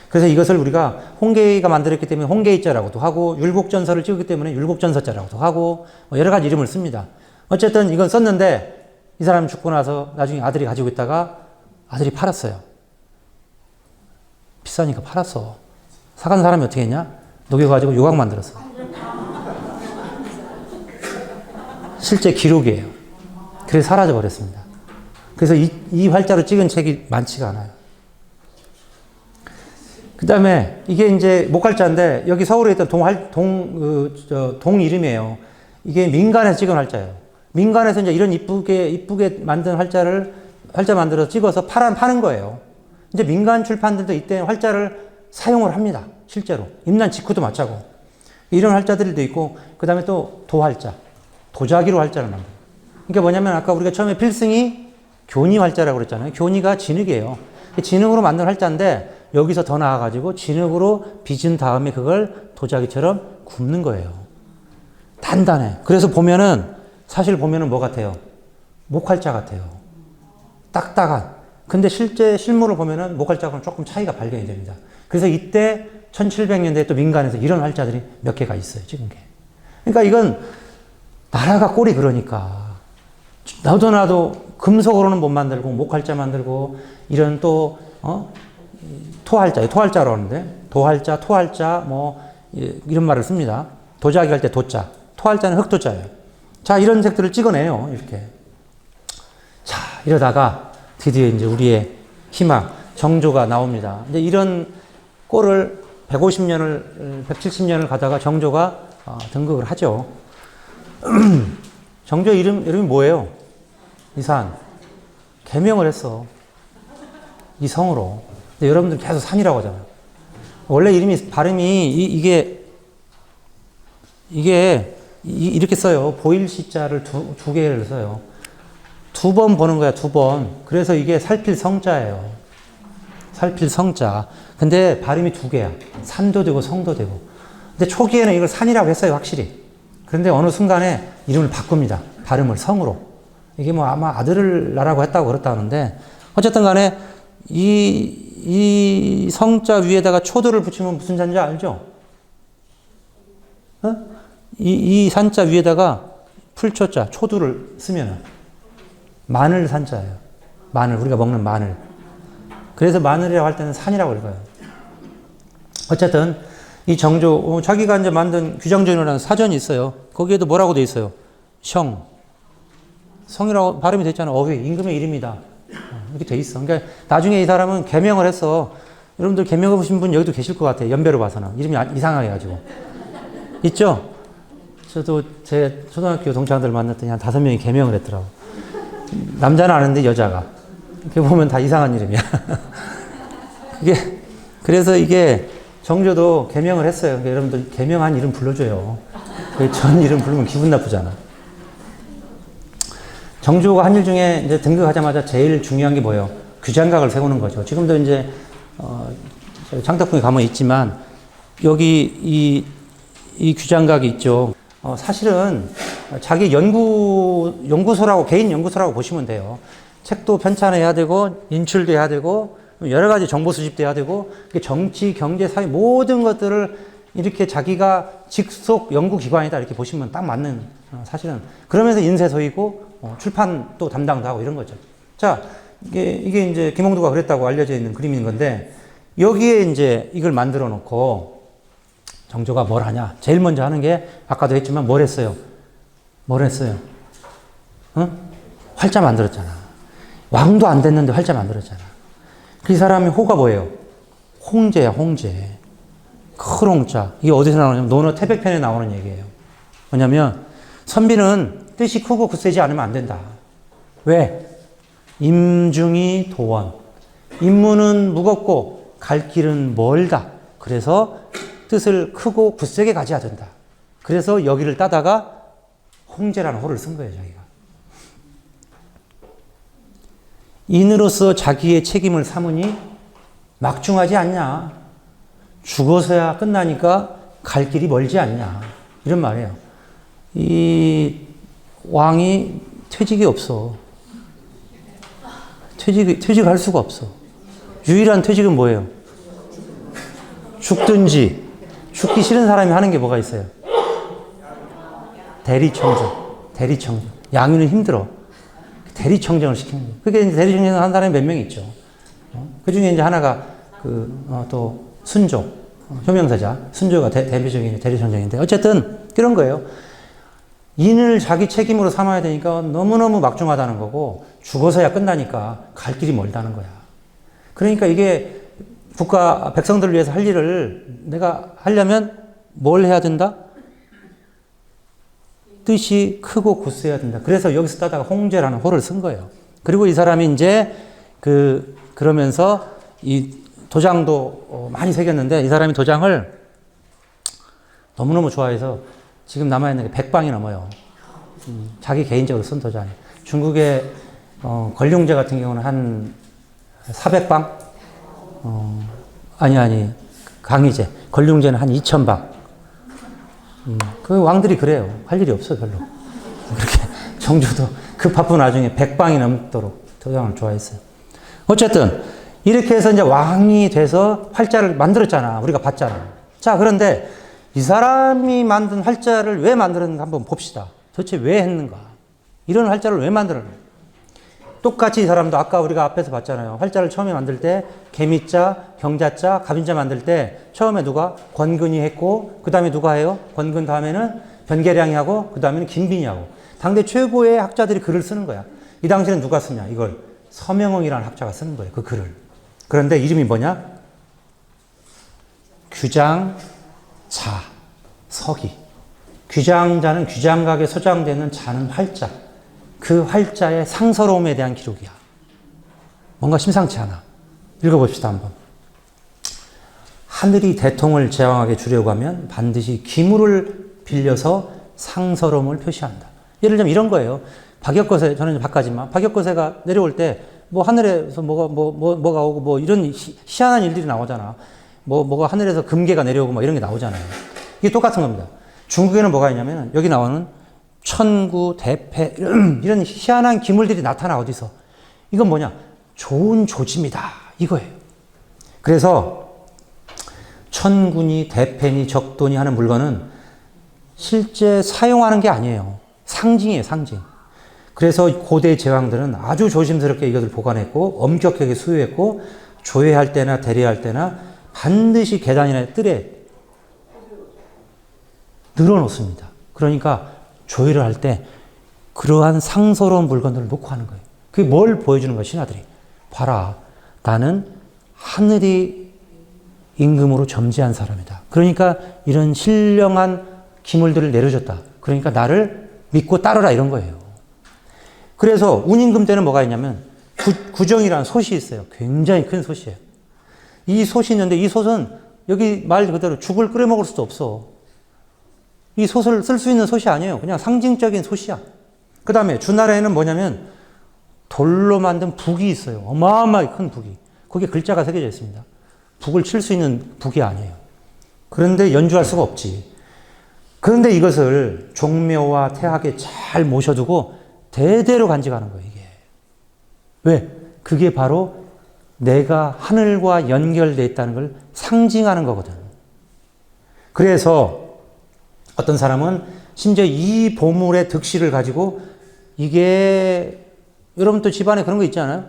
그래서 이것을 우리가 홍계이가 만들었기 때문에 홍계이자라고도 하고 율곡전서를 찍었기 때문에 율곡전서자라고도 하고 여러 가지 이름을 씁니다. 어쨌든 이건 썼는데 이 사람이 죽고 나서 나중에 아들이 가지고 있다가 아들이 팔았어요. 비싸니까 팔았어. 사간 사람이 어떻게 했냐? 녹여가지고 요강 만들었어. 실제 기록이에요. 그래서 사라져버렸습니다. 그래서 이 활자로 찍은 책이 많지가 않아요. 그 다음에 이게 이제 목활자인데 여기 서울에 있던 동 이름이에요. 이게 민간에서 찍은 활자예요. 민간에서 이제 이런 이쁘게 만든 활자 만들어서 찍어서 파는 거예요. 이제 민간 출판들도 이때 활자를 사용을 합니다. 실제로. 임난 직후도 마찬가지고. 이런 활자들도 있고, 그 다음에 또 도활자. 도자기로 활자를 만들어요. 그러니까 뭐냐면 아까 우리가 처음에 필승이 교니 활자라고 그랬잖아요. 교니가 진흙이에요. 진흙으로 만든 활자인데 여기서 더 나아가지고 진흙으로 빚은 다음에 그걸 도자기처럼 굽는 거예요. 단단해. 그래서 보면은 사실 보면은 뭐 같아요? 목활자 같아요. 딱딱한. 근데 실제 실물을 보면은 목활자하고는 조금 차이가 발견이 됩니다. 그래서 이때 1700년대에 또 민간에서 이런 활자들이 몇 개가 있어요. 찍은 게. 그러니까 이건 나라가 꼴이 그러니까 나도 금속으로는 못 만들고 목활자 만들고 이런 또 토활자라고 하는데 도활자, 토활자 뭐 이런 말을 씁니다. 도자기 할 때 도자, 토활자는 흑도자예요. 자, 이런 색들을 찍어내요. 이렇게. 자, 이러다가 드디어 이제 우리의 희망 정조가 나옵니다. 이제 이런 꼴을 170년을 가다가 정조가 등극을 하죠. 정조 이름이 뭐예요? 이 산. 개명을 했어. 이 성으로. 근데 여러분들 계속 산이라고 하잖아요. 원래 이름이, 발음이, 이게 이렇게 써요. 보일 시자를 두 개를 써요. 두 번 보는 거야, 두 번. 그래서 이게 살필 성자예요. 살필 성자. 근데 발음이 두 개야. 산도 되고 성도 되고. 근데 초기에는 이걸 산이라고 했어요, 확실히. 그런데 어느 순간에 이름을 바꿉니다. 발음을 성으로. 이게 뭐 아마 아들을 나라고 했다고 그렇다 하는데, 어쨌든 간에 이 성자 위에다가 초도를 붙이면 무슨 자인지 알죠? 이 산자 위에다가 풀초자, 초두를 쓰면은 마늘 산자예요. 마늘, 우리가 먹는 마늘. 그래서 마늘이라고 할 때는 산이라고 읽어요. 어쨌든 이 정조, 자기가 이제 만든 규장전이라는 사전이 있어요. 거기에도 뭐라고 돼 있어요? 성이라고 발음이 됐잖아요. 어휘, 임금의 이름이다. 이렇게 돼 있어. 그러니까 나중에 이 사람은 개명을 했어. 여러분들 개명해 보신 분 여기도 계실 것 같아요. 연배로 봐서는. 이름이 이상하게 가지고. 있죠? 저도 제 초등학교 동창들 만났더니 한 5명이 개명을 했더라고. 남자는 아는데 여자가. 이렇게 보면 다 이상한 이름이야. 그래서 이게 정조도 개명을 했어요. 그러니까 여러분들 개명한 이름 불러줘요. 전 이름 부르면 기분 나쁘잖아. 정조가 한 일 중에 이제 등극하자마자 제일 중요한 게 뭐예요? 규장각을 세우는 거죠. 지금도 이제, 장덕궁에 가면 있지만, 여기 이 규장각이 있죠. 사실은 자기 연구소라고, 개인 연구소라고 보시면 돼요. 책도 편찬해야 되고, 인출도 해야 되고, 여러 가지 정보 수집도 해야 되고, 정치, 경제, 사회 모든 것들을 이렇게 자기가 직속 연구기관이다 이렇게 보시면 딱 맞는, 사실은. 그러면서 인쇄소이고, 출판도 담당도 하고 이런 거죠. 자, 이게 이제 김홍두가 그랬다고 알려져 있는 그림인 건데, 여기에 이제 이걸 만들어 놓고, 정조가 뭘 하냐? 제일 먼저 하는 게, 아까도 했지만 뭘 했어요? 응? 활자 만들었잖아. 왕도 안 됐는데 활자 만들었잖아. 그 사람이 호가 뭐예요? 홍제야, 홍제. 큰 홍자. 이게 어디서 나오냐면, 논어 태백편에 나오는 얘기예요. 뭐냐면, 선비는 뜻이 크고 굳세지 않으면 안 된다. 왜? 임중이 도원. 임무는 무겁고 갈 길은 멀다. 그래서 뜻을 크고 굳세게 가져야 된다. 그래서 여기를 따다가 홍제라는 호를 쓴 거예요, 자기가. 인으로서 자기의 책임을 삼으니 막중하지 않냐. 죽어서야 끝나니까 갈 길이 멀지 않냐. 이런 말이에요. 이 왕이 퇴직이 없어. 퇴직할 수가 없어. 유일한 퇴직은 뭐예요? 죽든지. 죽기 싫은 사람이 하는 게 뭐가 있어요? 대리청정. 양유는 힘들어. 대리청정을 시키는 거예요. 그게 이제 대리청정을 한 사람이 몇 명 있죠. 그 중에 이제 하나가 또 순조, 효명사자. 순조가 대표적인 대리청정인데 어쨌든 그런 거예요. 인을 자기 책임으로 삼아야 되니까 너무너무 막중하다는 거고 죽어서야 끝나니까 갈 길이 멀다는 거야. 그러니까 이게 국가 백성들을 위해서 할 일을 내가 하려면 뭘 해야 된다? 뜻이 크고 굳세야 된다. 그래서 여기서 따다가 홍제라는 호를 쓴 거예요. 그리고 이 사람이 이제 그러면서 이 도장도 많이 새겼는데 이 사람이 도장을 너무너무 좋아해서 지금 남아있는 게 100방이 넘어요. 자기 개인적으로 쓴 도장이. 중국의 권룡제 같은 경우는 한 400방? 아니, 강희제. 권룡제는 한 2000방. 그 왕들이 그래요. 할 일이 없어, 별로. 그렇게 정조도 그 바쁜 와중에 100방이 넘도록 도장을 좋아했어요. 어쨌든, 이렇게 해서 이제 왕이 돼서 활자를 만들었잖아. 우리가 봤잖아. 자, 그런데 이 사람이 만든 활자를 왜 만들었는가 한번 봅시다. 도대체 왜 했는가? 이런 활자를 왜 만들었는가? 똑같이 이 사람도 아까 우리가 앞에서 봤잖아요. 활자를 처음에 만들 때 개미자, 경자자, 갑인자 만들 때 처음에 누가? 권근이 했고 그 다음에 누가 해요? 권근 다음에는 변계량이 하고 그 다음에는 김빈이 하고 당대 최고의 학자들이 글을 쓰는 거야. 이 당시에는 누가 쓰냐? 이걸 서명흥이라는 학자가 쓰는 거예요. 그 글을. 그런데 이름이 뭐냐? 규장자, 서기. 규장자는 규장각에 소장되는 자는 활자. 그 활자의 상서로움에 대한 기록이야. 뭔가 심상치 않아. 읽어봅시다, 한번. 하늘이 대통을 제왕하게 주려고 하면 반드시 기물을 빌려서 상서로움을 표시한다. 예를 들면 이런 거예요. 박역거세, 저는 박가지만, 박역거세가 내려올 때, 뭐 하늘에서 뭐가 오고, 뭐 이런 희한한 일들이 나오잖아. 뭐가 하늘에서 금괴가 내려오고 막 이런 게 나오잖아요. 이게 똑같은 겁니다. 중국에는 뭐가 있냐면, 여기 나오는 천구, 대패, 이런 희한한 기물들이 나타나, 어디서. 이건 뭐냐? 좋은 조짐이다. 이거예요. 그래서, 천군이, 대패니, 적돈이 하는 물건은 실제 사용하는 게 아니에요. 상징이에요, 상징. 그래서 고대 제왕들은 아주 조심스럽게 이것을 보관했고, 엄격하게 수유했고, 조회할 때나 대리할 때나 반드시 계단이나 뜰에 늘어놓습니다. 그러니까, 조회를 할 때 그러한 상서로운 물건들을 놓고 하는 거예요. 그게 뭘 보여주는 거예요, 신하들이. 봐라, 나는 하늘이 임금으로 점지한 사람이다. 그러니까 이런 신령한 기물들을 내려줬다. 그러니까 나를 믿고 따르라, 이런 거예요. 그래서 운임금 때는 뭐가 있냐면 구정이라는 솥이 있어요. 굉장히 큰 솥이에요. 이 솥이 있는데 이 솥은 여기 말 그대로 죽을 끓여 먹을 수도 없어. 이 솥을 쓸 수 있는 솥이 아니에요. 그냥 상징적인 솥이야. 그 다음에 주나라에는 뭐냐면 돌로 만든 북이 있어요. 어마어마하게 큰 북이. 거기에 글자가 새겨져 있습니다. 북을 칠 수 있는 북이 아니에요. 그런데 연주할 수가 없지. 그런데 이것을 종묘와 태학에 잘 모셔두고 대대로 간직하는 거예요, 이게. 왜? 그게 바로 내가 하늘과 연결되어 있다는 걸 상징하는 거거든. 그래서 어떤 사람은 심지어 이 보물의 득실을 가지고 이게 여러분 또 집안에 그런 거 있지 않아요?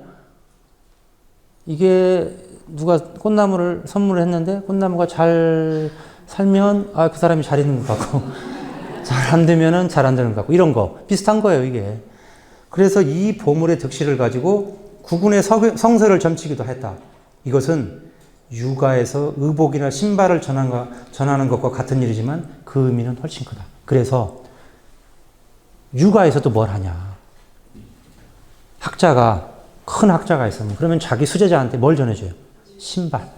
이게 누가 꽃나무를 선물을 했는데 꽃나무가 잘 살면 그 사람이 잘 있는 것 같고 잘 안 되면은 잘 안 되는 것 같고 이런 거 비슷한 거예요, 이게. 그래서 이 보물의 득실을 가지고 국군의 성서를 점치기도 했다. 이것은 육아에서 의복이나 신발을 전하는 것과 같은 일이지만 그 의미는 훨씬 크다. 그래서 육아에서도 뭘 하냐. 큰 학자가 있으면 그러면 자기 수제자한테 뭘 전해줘요? 신발,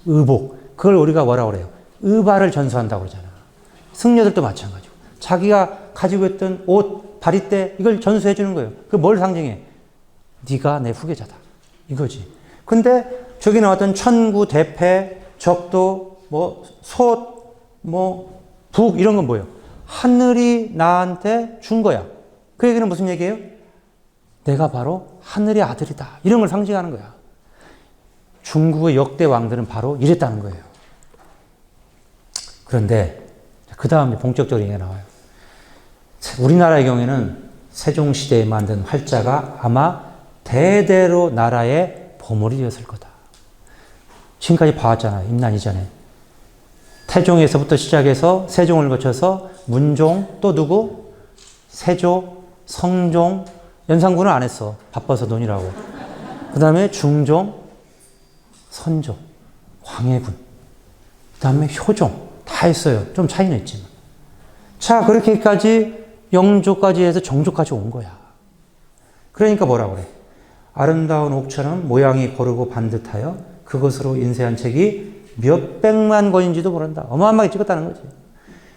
의복. 그걸 우리가 뭐라고 그래요? 의발을 전수한다고 그러잖아. 승려들도 마찬가지고. 자기가 가지고 있던 옷, 바리떼 이걸 전수해 주는 거예요. 그 뭘 상징해? 네가 내 후계자다. 이거지. 근데 저기 나왔던 천구, 대패, 적도, 솥, 북 이런 건 뭐예요? 하늘이 나한테 준 거야. 그 얘기는 무슨 얘기예요? 내가 바로 하늘의 아들이다. 이런 걸 상징하는 거야. 중국의 역대 왕들은 바로 이랬다는 거예요. 그런데 그 다음에 본격적으로 얘기가 나와요. 우리나라의 경우에는 세종시대에 만든 활자가 아마 대대로 나라의 보물이 되었을 거다. 지금까지 봐왔잖아요. 임난 이전에. 태종에서부터 시작해서 세종을 거쳐서 문종, 또 누구? 세조, 성종, 연산군은 안 했어. 바빠서 논이라고. 그 다음에 중종, 선조, 광해군, 그 다음에 효종 다 했어요. 좀 차이는 있지만. 자, 그렇게까지 영조까지 해서 정조까지 온 거야. 그러니까 뭐라고 그래? 아름다운 옥처럼 모양이 고르고 반듯하여 그것으로 인쇄한 책이 몇백만 권인지도 모른다. 어마어마하게 찍었다는 거지.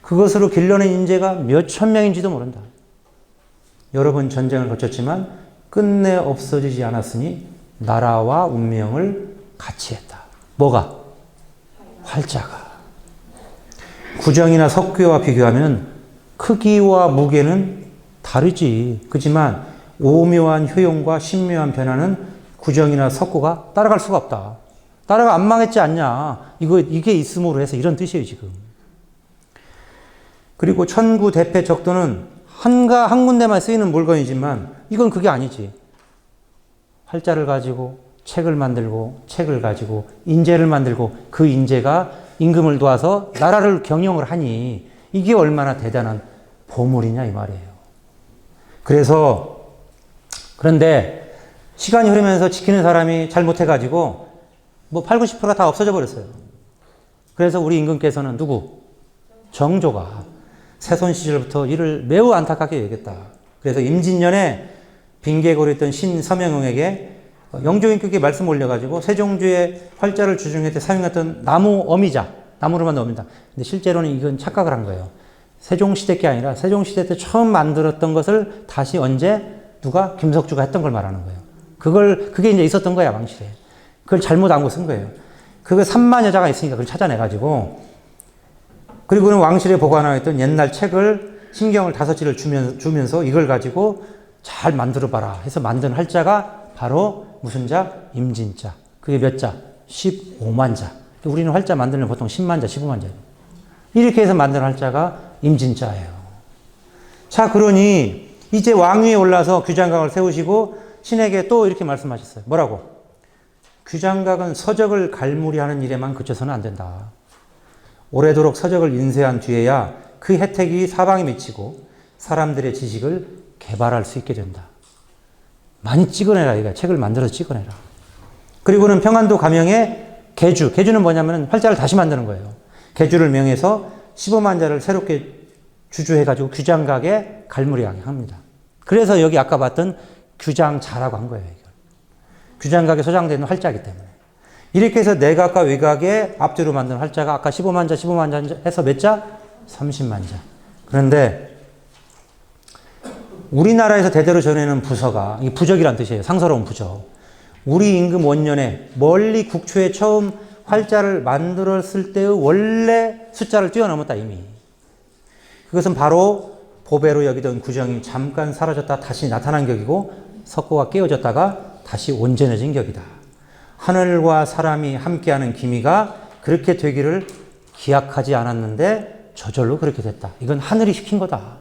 그것으로 길러낸 인재가 몇천 명인지도 모른다. 여러 번 전쟁을 거쳤지만 끝내 없어지지 않았으니 나라와 운명을 같이 했다. 뭐가? 활자가. 구정이나 석괴와 비교하면 크기와 무게는 다르지. 그렇지만 오묘한 효용과 신묘한 변화는 구정이나 석고가 따라갈 수가 없다. 따라가 안 망했지 않냐. 이게 있음으로 해서 이런 뜻이에요, 지금. 그리고 천구, 대패, 적도는 한 군데만 쓰이는 물건이지만 이건 그게 아니지. 활자를 가지고 책을 만들고 책을 가지고 인재를 만들고 그 인재가 임금을 도와서 나라를 경영을 하니 이게 얼마나 대단한 보물이냐 이 말이에요. 그런데 시간이 흐르면서 지키는 사람이 잘못해가지고 뭐 80, 90%가 다 없어져 버렸어요. 그래서 우리 임금께서는 누구? 정조가 세손 시절부터 이를 매우 안타깝게 여겼다. 그래서 임진년에 빙계고를 했던 신서명흥에게 영조인격에 말씀 올려가지고 세종주의 활자를 주중할 때 사용했던 나무 어미자, 나무로 만든 어미자. 근데 실제로는 이건 착각을 한 거예요. 세종시대 게 아니라 세종시대 때 처음 만들었던 것을 다시 언제 누가 김석주가 했던 걸 말하는 거예요. 그게 이제 있었던 거야, 왕실에. 그걸 잘못 알고 쓴 거예요. 그거 3만 여자가 있으니까 그걸 찾아내가지고, 그리고는 왕실에 보관하였던 옛날 책을 신경을 5지를 주면서 이걸 가지고 잘 만들어봐라 해서 만든 활자가 바로 무슨 자? 임진자. 그게 몇 자? 15만 자. 우리는 활자 만들면 보통 10만 자, 15만 자. 이렇게 해서 만든 활자가 임진자예요. 자, 그러니 이제 왕위에 올라서 규장각을 세우시고 신에게 또 이렇게 말씀하셨어요. 뭐라고? 규장각은 서적을 갈무리하는 일에만 그쳐서는 안 된다. 오래도록 서적을 인쇄한 뒤에야 그 혜택이 사방에 미치고 사람들의 지식을 개발할 수 있게 된다. 많이 찍어내라, 이거. 책을 만들어서 찍어내라. 그리고는 평안도 가명에 계주. 계주는 뭐냐면 활자를 다시 만드는 거예요. 계주를 명해서 15만 자를 새롭게 주주해가지고 규장각에 갈무리하게 합니다. 그래서 여기 아까 봤던 규장자라고 한 거예요. 이걸. 규장각에 소장되는 활자이기 때문에. 이렇게 해서 내각과 외각의 앞뒤로 만든 활자가 아까 15만 자, 15만 자 해서 몇 자? 30만 자. 그런데 우리나라에서 대대로 전해는 부서가, 이게 부적이란 뜻이에요. 상서로운 부적. 우리 임금 원년에 멀리 국초에 처음 활자를 만들었을 때의 원래 숫자를 뛰어넘었다, 이미. 그것은 바로 보배로 여기던 구정이 잠깐 사라졌다 다시 나타난 격이고 석고가 깨어졌다가 다시 온전해진 격이다. 하늘과 사람이 함께하는 기미가 그렇게 되기를 기약하지 않았는데 저절로 그렇게 됐다. 이건 하늘이 시킨 거다.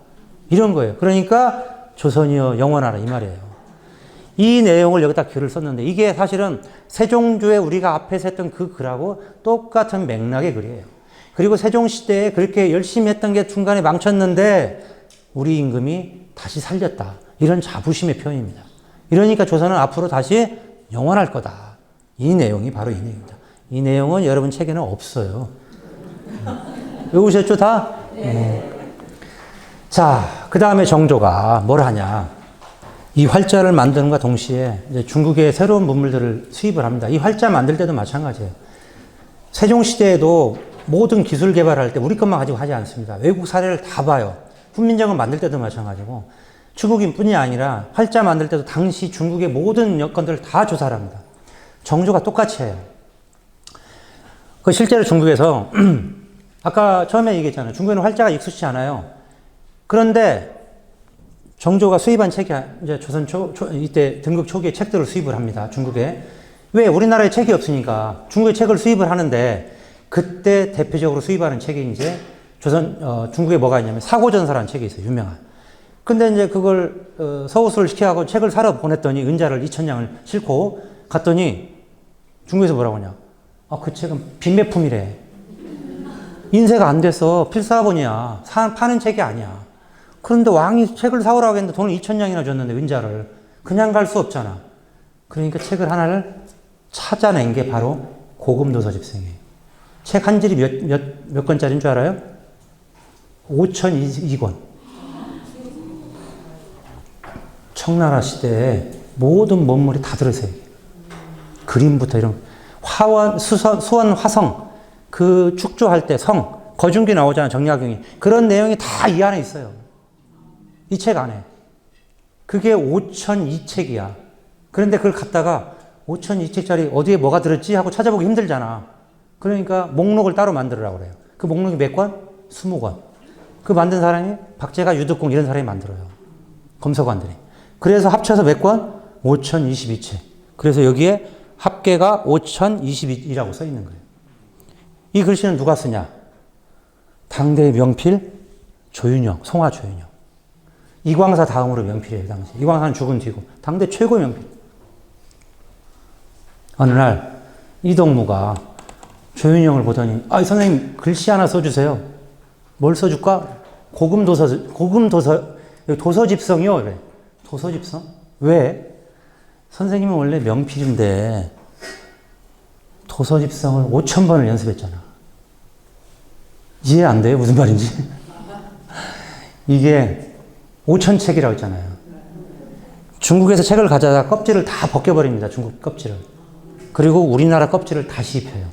이런 거예요. 그러니까 조선이여 영원하라 이 말이에요. 이 내용을 여기다 글을 썼는데 이게 사실은 세종주에 우리가 앞에서 했던 그 글하고 똑같은 맥락의 글이에요. 그리고 세종시대에 그렇게 열심히 했던 게 중간에 망쳤는데 우리 임금이 다시 살렸다. 이런 자부심의 표현입니다. 이러니까 조선은 앞으로 다시 영원할 거다. 이 내용이 바로 이 내용입니다. 이 내용은 여러분 책에는 없어요. 외우셨죠 다? 자, 그 다음에 정조가 뭘 하냐. 이 활자를 만드는과 동시에 이제 중국의 새로운 문물들을 수입을 합니다. 이 활자 만들 때도 마찬가지예요. 세종시대에도 모든 기술 개발할 때 우리 것만 가지고 하지 않습니다. 외국 사례를 다 봐요. 훈민정음 만들 때도 마찬가지고 중국인 뿐이 아니라 활자 만들 때도 당시 중국의 모든 여건들을 다 조사를 합니다. 정조가 똑같이 해요. 그 실제로 중국에서 아까 처음에 얘기했잖아요. 중국에는 활자가 익숙치 않아요. 그런데 정조가 수입한 책이 이제 이때 등극 초기에 책들을 수입을 합니다. 중국에. 왜? 우리나라에 책이 없으니까 중국에 책을 수입을 하는데 그때 대표적으로 수입하는 책이 이제 중국에 뭐가 있냐면 사고전서라는 책이 있어요. 유명한. 근데 이제 그걸 서우스를 시켜가고 책을 사러 보냈더니 은자를 2,000냥을 싣고 갔더니 중국에서 뭐라고 하냐. 아, 그 책은 빈매품이래. 인쇄가 안 돼서 필사본이야. 파는 책이 아니야. 그런데 왕이 책을 사오라고 했는데 돈을 2,000냥이나 줬는데 은자를. 그냥 갈 수 없잖아. 그러니까 책을 하나를 찾아낸 게 바로 고금도서 집생이에요. 책 한 질이 몇 권짜리인 줄 알아요? 5,002권. 청나라 시대에 모든 문물이 다 들어있어요. 그림부터 이런 화원, 수원, 화성, 그 축조할 때 성, 거중기 나오잖아요. 정약용이. 그런 내용이 다 이 안에 있어요. 이 책 안에. 그게 5,002책이야. 그런데 그걸 갖다가 5,002책짜리 어디에 뭐가 들었지 하고 찾아보기 힘들잖아. 그러니까 목록을 따로 만들으라고 그래요. 그 목록이 몇 권? 20권. 그 만든 사람이 박제가, 유득공 이런 사람이 만들어요. 검서관들이. 그래서 합쳐서 몇 권? 5,022책. 그래서 여기에 합계가 5,022이라고 써 있는 거예요. 이 글씨는 누가 쓰냐? 당대의 명필 조윤영, 송하 조윤영. 이광사 다음으로 명필이에요, 그 당시. 이광사는 죽은 뒤고. 당대 최고 명필. 어느 날 이동무가 조윤영을 보더니, 선생님 글씨 하나 써주세요. 뭘 써줄까? 도서집성이요. 그래. 도서집성? 왜? 선생님은 원래 명필인데 도서집성을 5,000번을 연습했잖아. 이해 안 돼요? 무슨 말인지? 이게 5,000책이라고 했잖아요. 중국에서 책을 가져다가 껍질을 다 벗겨버립니다. 중국 껍질을. 그리고 우리나라 껍질을 다시 입혀요.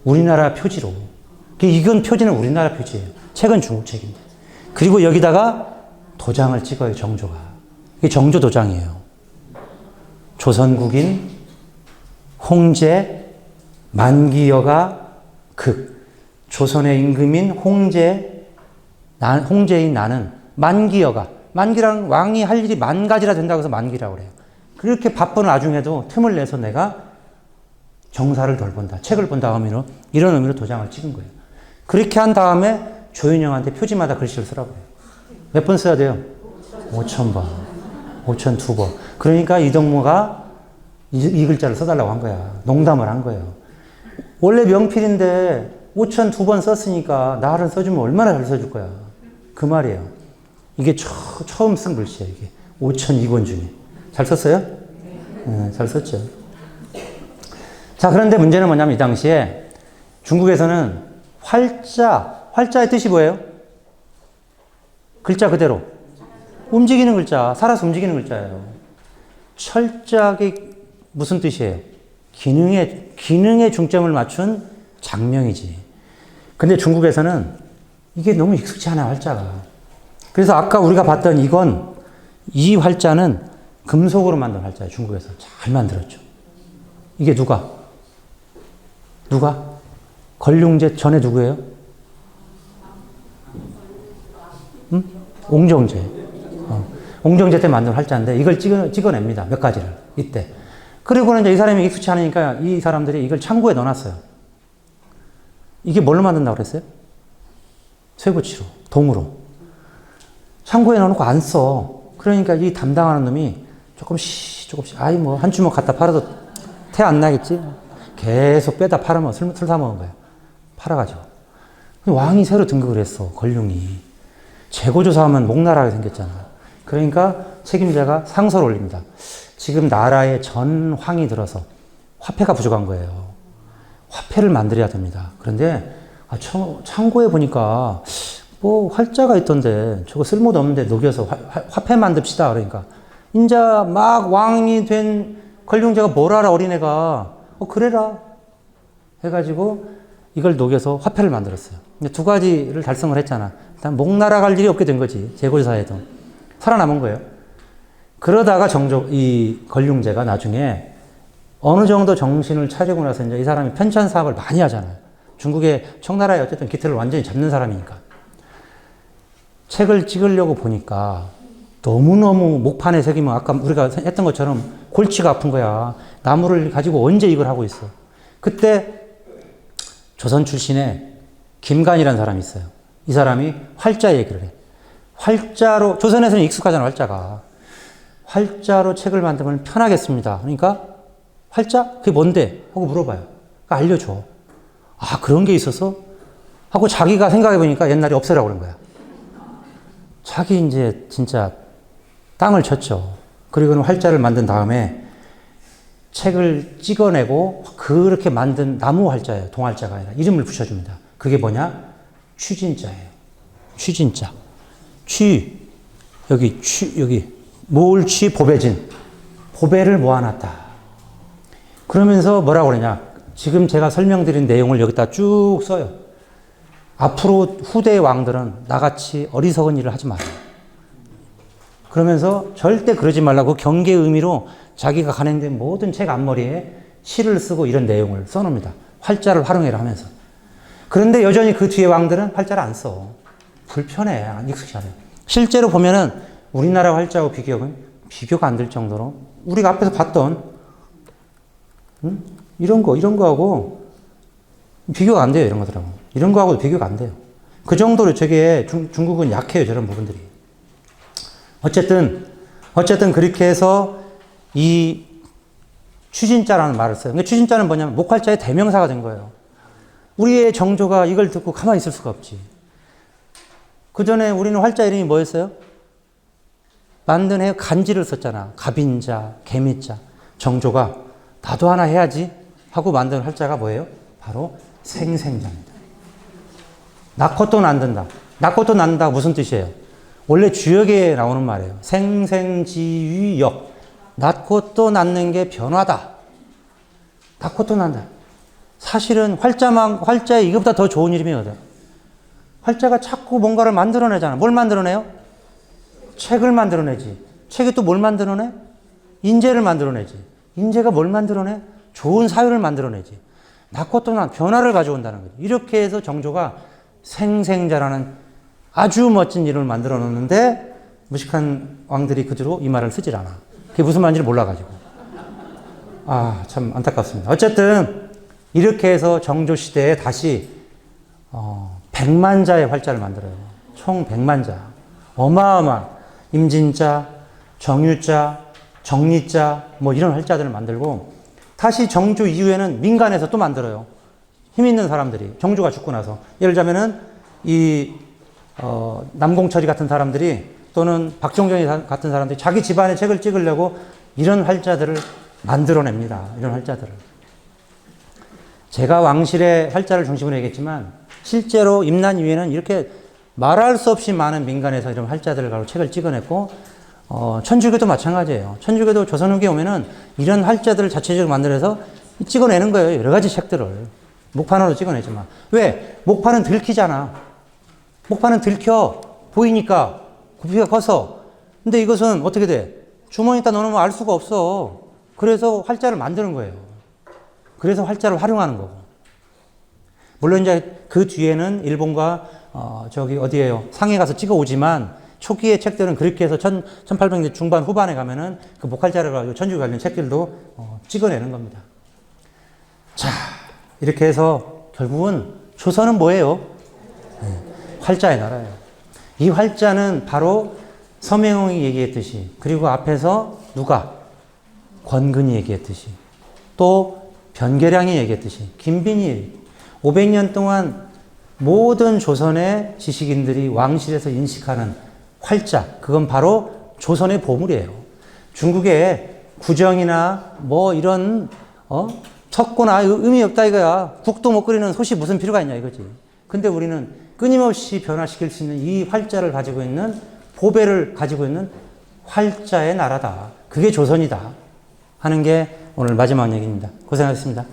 우리나라 표지로. 이건 표지는 우리나라 표지예요. 책은 중국 책인데. 그리고 여기다가 도장을 찍어요. 정조가. 이게 정조 도장이에요. 조선국인 홍제 만기여가 극. 조선의 임금인 홍제인 나는 만기여가. 만기랑 왕이 할 일이 만 가지라 된다고 해서 만기라고 그래요. 그렇게 바쁜 와중에도 틈을 내서 내가 정사를 덜 본다. 책을 본 다음으로 이런 의미로 도장을 찍은 거예요. 그렇게 한 다음에 조윤영한테 표지마다 글씨를 쓰라고 해요. 몇 번 써야 돼요? 5,000번. 5,002번. 그러니까 이동무가 이 글자를 써달라고 한 거야. 농담을 한 거예요. 원래 명필인데 5,002번 썼으니까 나를 써주면 얼마나 잘 써줄 거야. 그 말이에요. 이게 처음 쓴 글씨예요. 이게 5,002권 중에. 잘 썼어요? 네, 잘 썼죠. 자, 그런데 문제는 뭐냐면 이 당시에 중국에서는 활자의 뜻이 뭐예요? 글자 그대로. 움직이는 글자, 살아서 움직이는 글자예요. 철자가 무슨 뜻이에요? 기능에 중점을 맞춘 장명이지. 근데 중국에서는 이게 너무 익숙치 않아, 활자가. 그래서 아까 우리가 봤던 이 활자는 금속으로 만든 활자예요. 중국에서 잘 만들었죠. 이게 누가? 걸륭제 전에 누구예요? 응? 옹정제. 옹정제 때 만든 활자인데 이걸 찍어냅니다. 몇 가지를. 이때. 그리고는 이제 이 사람이 익숙치 않으니까 이 사람들이 이걸 창고에 넣어놨어요. 이게 뭘로 만든다고 그랬어요? 쇠붙이로, 동으로. 창고에 넣어놓고 안 써. 그러니까 이 담당하는 놈이 조금씩, 한 주먹 갖다 팔아도 태 안 나겠지? 계속 빼다 팔으면 술 사먹은 거야. 팔아가지고. 왕이 새로 등극을 했어, 걸륭이. 재고조사하면 목나라하게 생겼잖아. 그러니까 책임자가 상소를 올립니다. 지금 나라에 전 황이 들어서 화폐가 부족한 거예요. 화폐를 만들어야 됩니다. 그런데 창고에 보니까 활자가 있던데 저거 쓸모도 없는데 녹여서 화폐 만듭시다. 그러니까 인자 막 왕이 된 걸륭제가 뭘 알아, 어린애가. 그래라 해가지고 이걸 녹여서 화폐를 만들었어요. 근데 두 가지를 달성을 했잖아. 일단 목나라 갈 일이 없게 된 거지. 재고조사에도 살아남은 거예요. 그러다가 이 걸륭제가 나중에 어느 정도 정신을 차리고 나서 이제 이 사람이 편찬 사업을 많이 하잖아요. 중국의 청나라에 어쨌든 기틀을 완전히 잡는 사람이니까. 책을 찍으려고 보니까 너무너무 목판에 새기면 아까 우리가 했던 것처럼 골치가 아픈 거야. 나무를 가지고 언제 이걸 하고 있어. 그때 조선 출신의 김간이라는 사람이 있어요. 이 사람이 활자 얘기를 해. 활자로, 조선에서는 익숙하잖아, 활자가. 활자로 책을 만들면 편하겠습니다. 그러니까 활자? 그게 뭔데? 하고 물어봐요. 그러니까 알려줘. 그런 게 있어서? 하고 자기가 생각해보니까 옛날에 없애라고 그런 거야. 자기 이제 진짜 땅을 쳤죠. 그리고는 활자를 만든 다음에 책을 찍어내고 그렇게 만든 나무 활자예요. 동활자가 아니라 이름을 붙여줍니다. 그게 뭐냐? 취진자예요. 취진자. 여기 모을취 보배진. 보배를 모아놨다. 그러면서 뭐라고 그러냐? 지금 제가 설명드린 내용을 여기다 쭉 써요. 앞으로 후대의 왕들은 나같이 어리석은 일을 하지 마라. 그러면서 절대 그러지 말라고 경계의 의미로 자기가 간행된 모든 책 앞머리에 시를 쓰고 이런 내용을 써놓습니다. 활자를 활용해라 하면서. 그런데 여전히 그 뒤에 왕들은 활자를 안 써. 불편해. 안 익숙치 않아요. 실제로 보면은 우리나라 활자하고 비교가 안 될 정도로 우리가 앞에서 봤던 이런 거하고 비교가 안 돼요. 이런 것들하고. 이런 거하고도 비교가 안 돼요. 그 정도로 저게 중국은 약해요. 저런 부분들이. 어쨌든 그렇게 해서 이 추진자라는 말을 써요. 근데 추진자는 뭐냐면 목활자의 대명사가 된 거예요. 우리의 정조가 이걸 듣고 가만히 있을 수가 없지. 그 전에 우리는 활자 이름이 뭐였어요? 만든 해 간지를 썼잖아. 갑인자, 개미자. 정조가 나도 하나 해야지 하고 만든 활자가 뭐예요? 바로 생생자입니다. 낳고 또 낳는다. 낳고 또 낳는다 무슨 뜻이에요? 원래 주역에 나오는 말이에요. 생생지위역. 낳고 또 낳는 게 변화다. 낳고 또 낳는다. 사실은 활자에 이것보다 더 좋은 이름이거든. 활자가 자꾸 뭔가를 만들어내잖아. 뭘 만들어내요? 책을 만들어내지. 책이 또 뭘 만들어내? 인재를 만들어내지. 인재가 뭘 만들어내? 좋은 사회를 만들어내지. 낳고 또 변화를 가져온다는 거죠. 이렇게 해서 정조가 생생자라는 아주 멋진 이름을 만들어 놓는데 무식한 왕들이 그 뒤로 이 말을 쓰질 않아. 그게 무슨 말인지 몰라가지고. 참 안타깝습니다. 어쨌든 이렇게 해서 정조 시대에 다시 100만자의 활자를 만들어요. 총 100만자. 어마어마한 임진자, 정유자, 정리자 뭐 이런 활자들을 만들고 다시 정조 이후에는 민간에서 또 만들어요. 힘 있는 사람들이 정조가 죽고 나서 예를 들자면은 남공철이 같은 사람들이 또는 박종경이 같은 사람들이 자기 집안의 책을 찍으려고 이런 활자들을 만들어냅니다. 이런 활자들을. 제가 왕실의 활자를 중심으로 얘기했지만 실제로 임난 이후에는 이렇게 말할 수 없이 많은 민간에서 이런 활자들을 가지고 책을 찍어냈고 천주교도 마찬가지예요. 천주교도 조선 후기에 오면은 이런 활자들을 자체적으로 만들어서 찍어내는 거예요. 여러 가지 책들을. 목판으로 찍어내지만. 왜? 목판은 들키잖아. 목판은 들켜. 보이니까. 부피가 커서. 근데 이것은 어떻게 돼? 주머니에다 넣어놓으면 알 수가 없어. 그래서 활자를 만드는 거예요. 그래서 활자를 활용하는 거고. 물론 이제 그 뒤에는 일본과 어디에요? 상해 가서 찍어오지만 초기의 책들은 그렇게 해서 1800년대 중반 후반에 가면은 그 목활자를 가지고 천주교 관련 책들도 찍어내는 겁니다. 자, 이렇게 해서 결국은 조선은 뭐예요? 활자의 나라예요. 이 활자는 바로 서명용이 얘기했듯이 그리고 앞에서 누가? 권근이 얘기했듯이 또 변계량이 얘기했듯이 김빈이 500년 동안 모든 조선의 지식인들이 왕실에서 인식하는 활자, 그건 바로 조선의 보물이에요. 중국에 구정이나 뭐 이런 석고나 의미 없다 이거야. 국도 못 끓이는 솥이 무슨 필요가 있냐 이거지. 근데 우리는 끊임없이 변화시킬 수 있는 이 활자를 가지고 있는 보배를 가지고 있는 활자의 나라다. 그게 조선이다 하는 게 오늘 마지막 얘기입니다. 고생하셨습니다.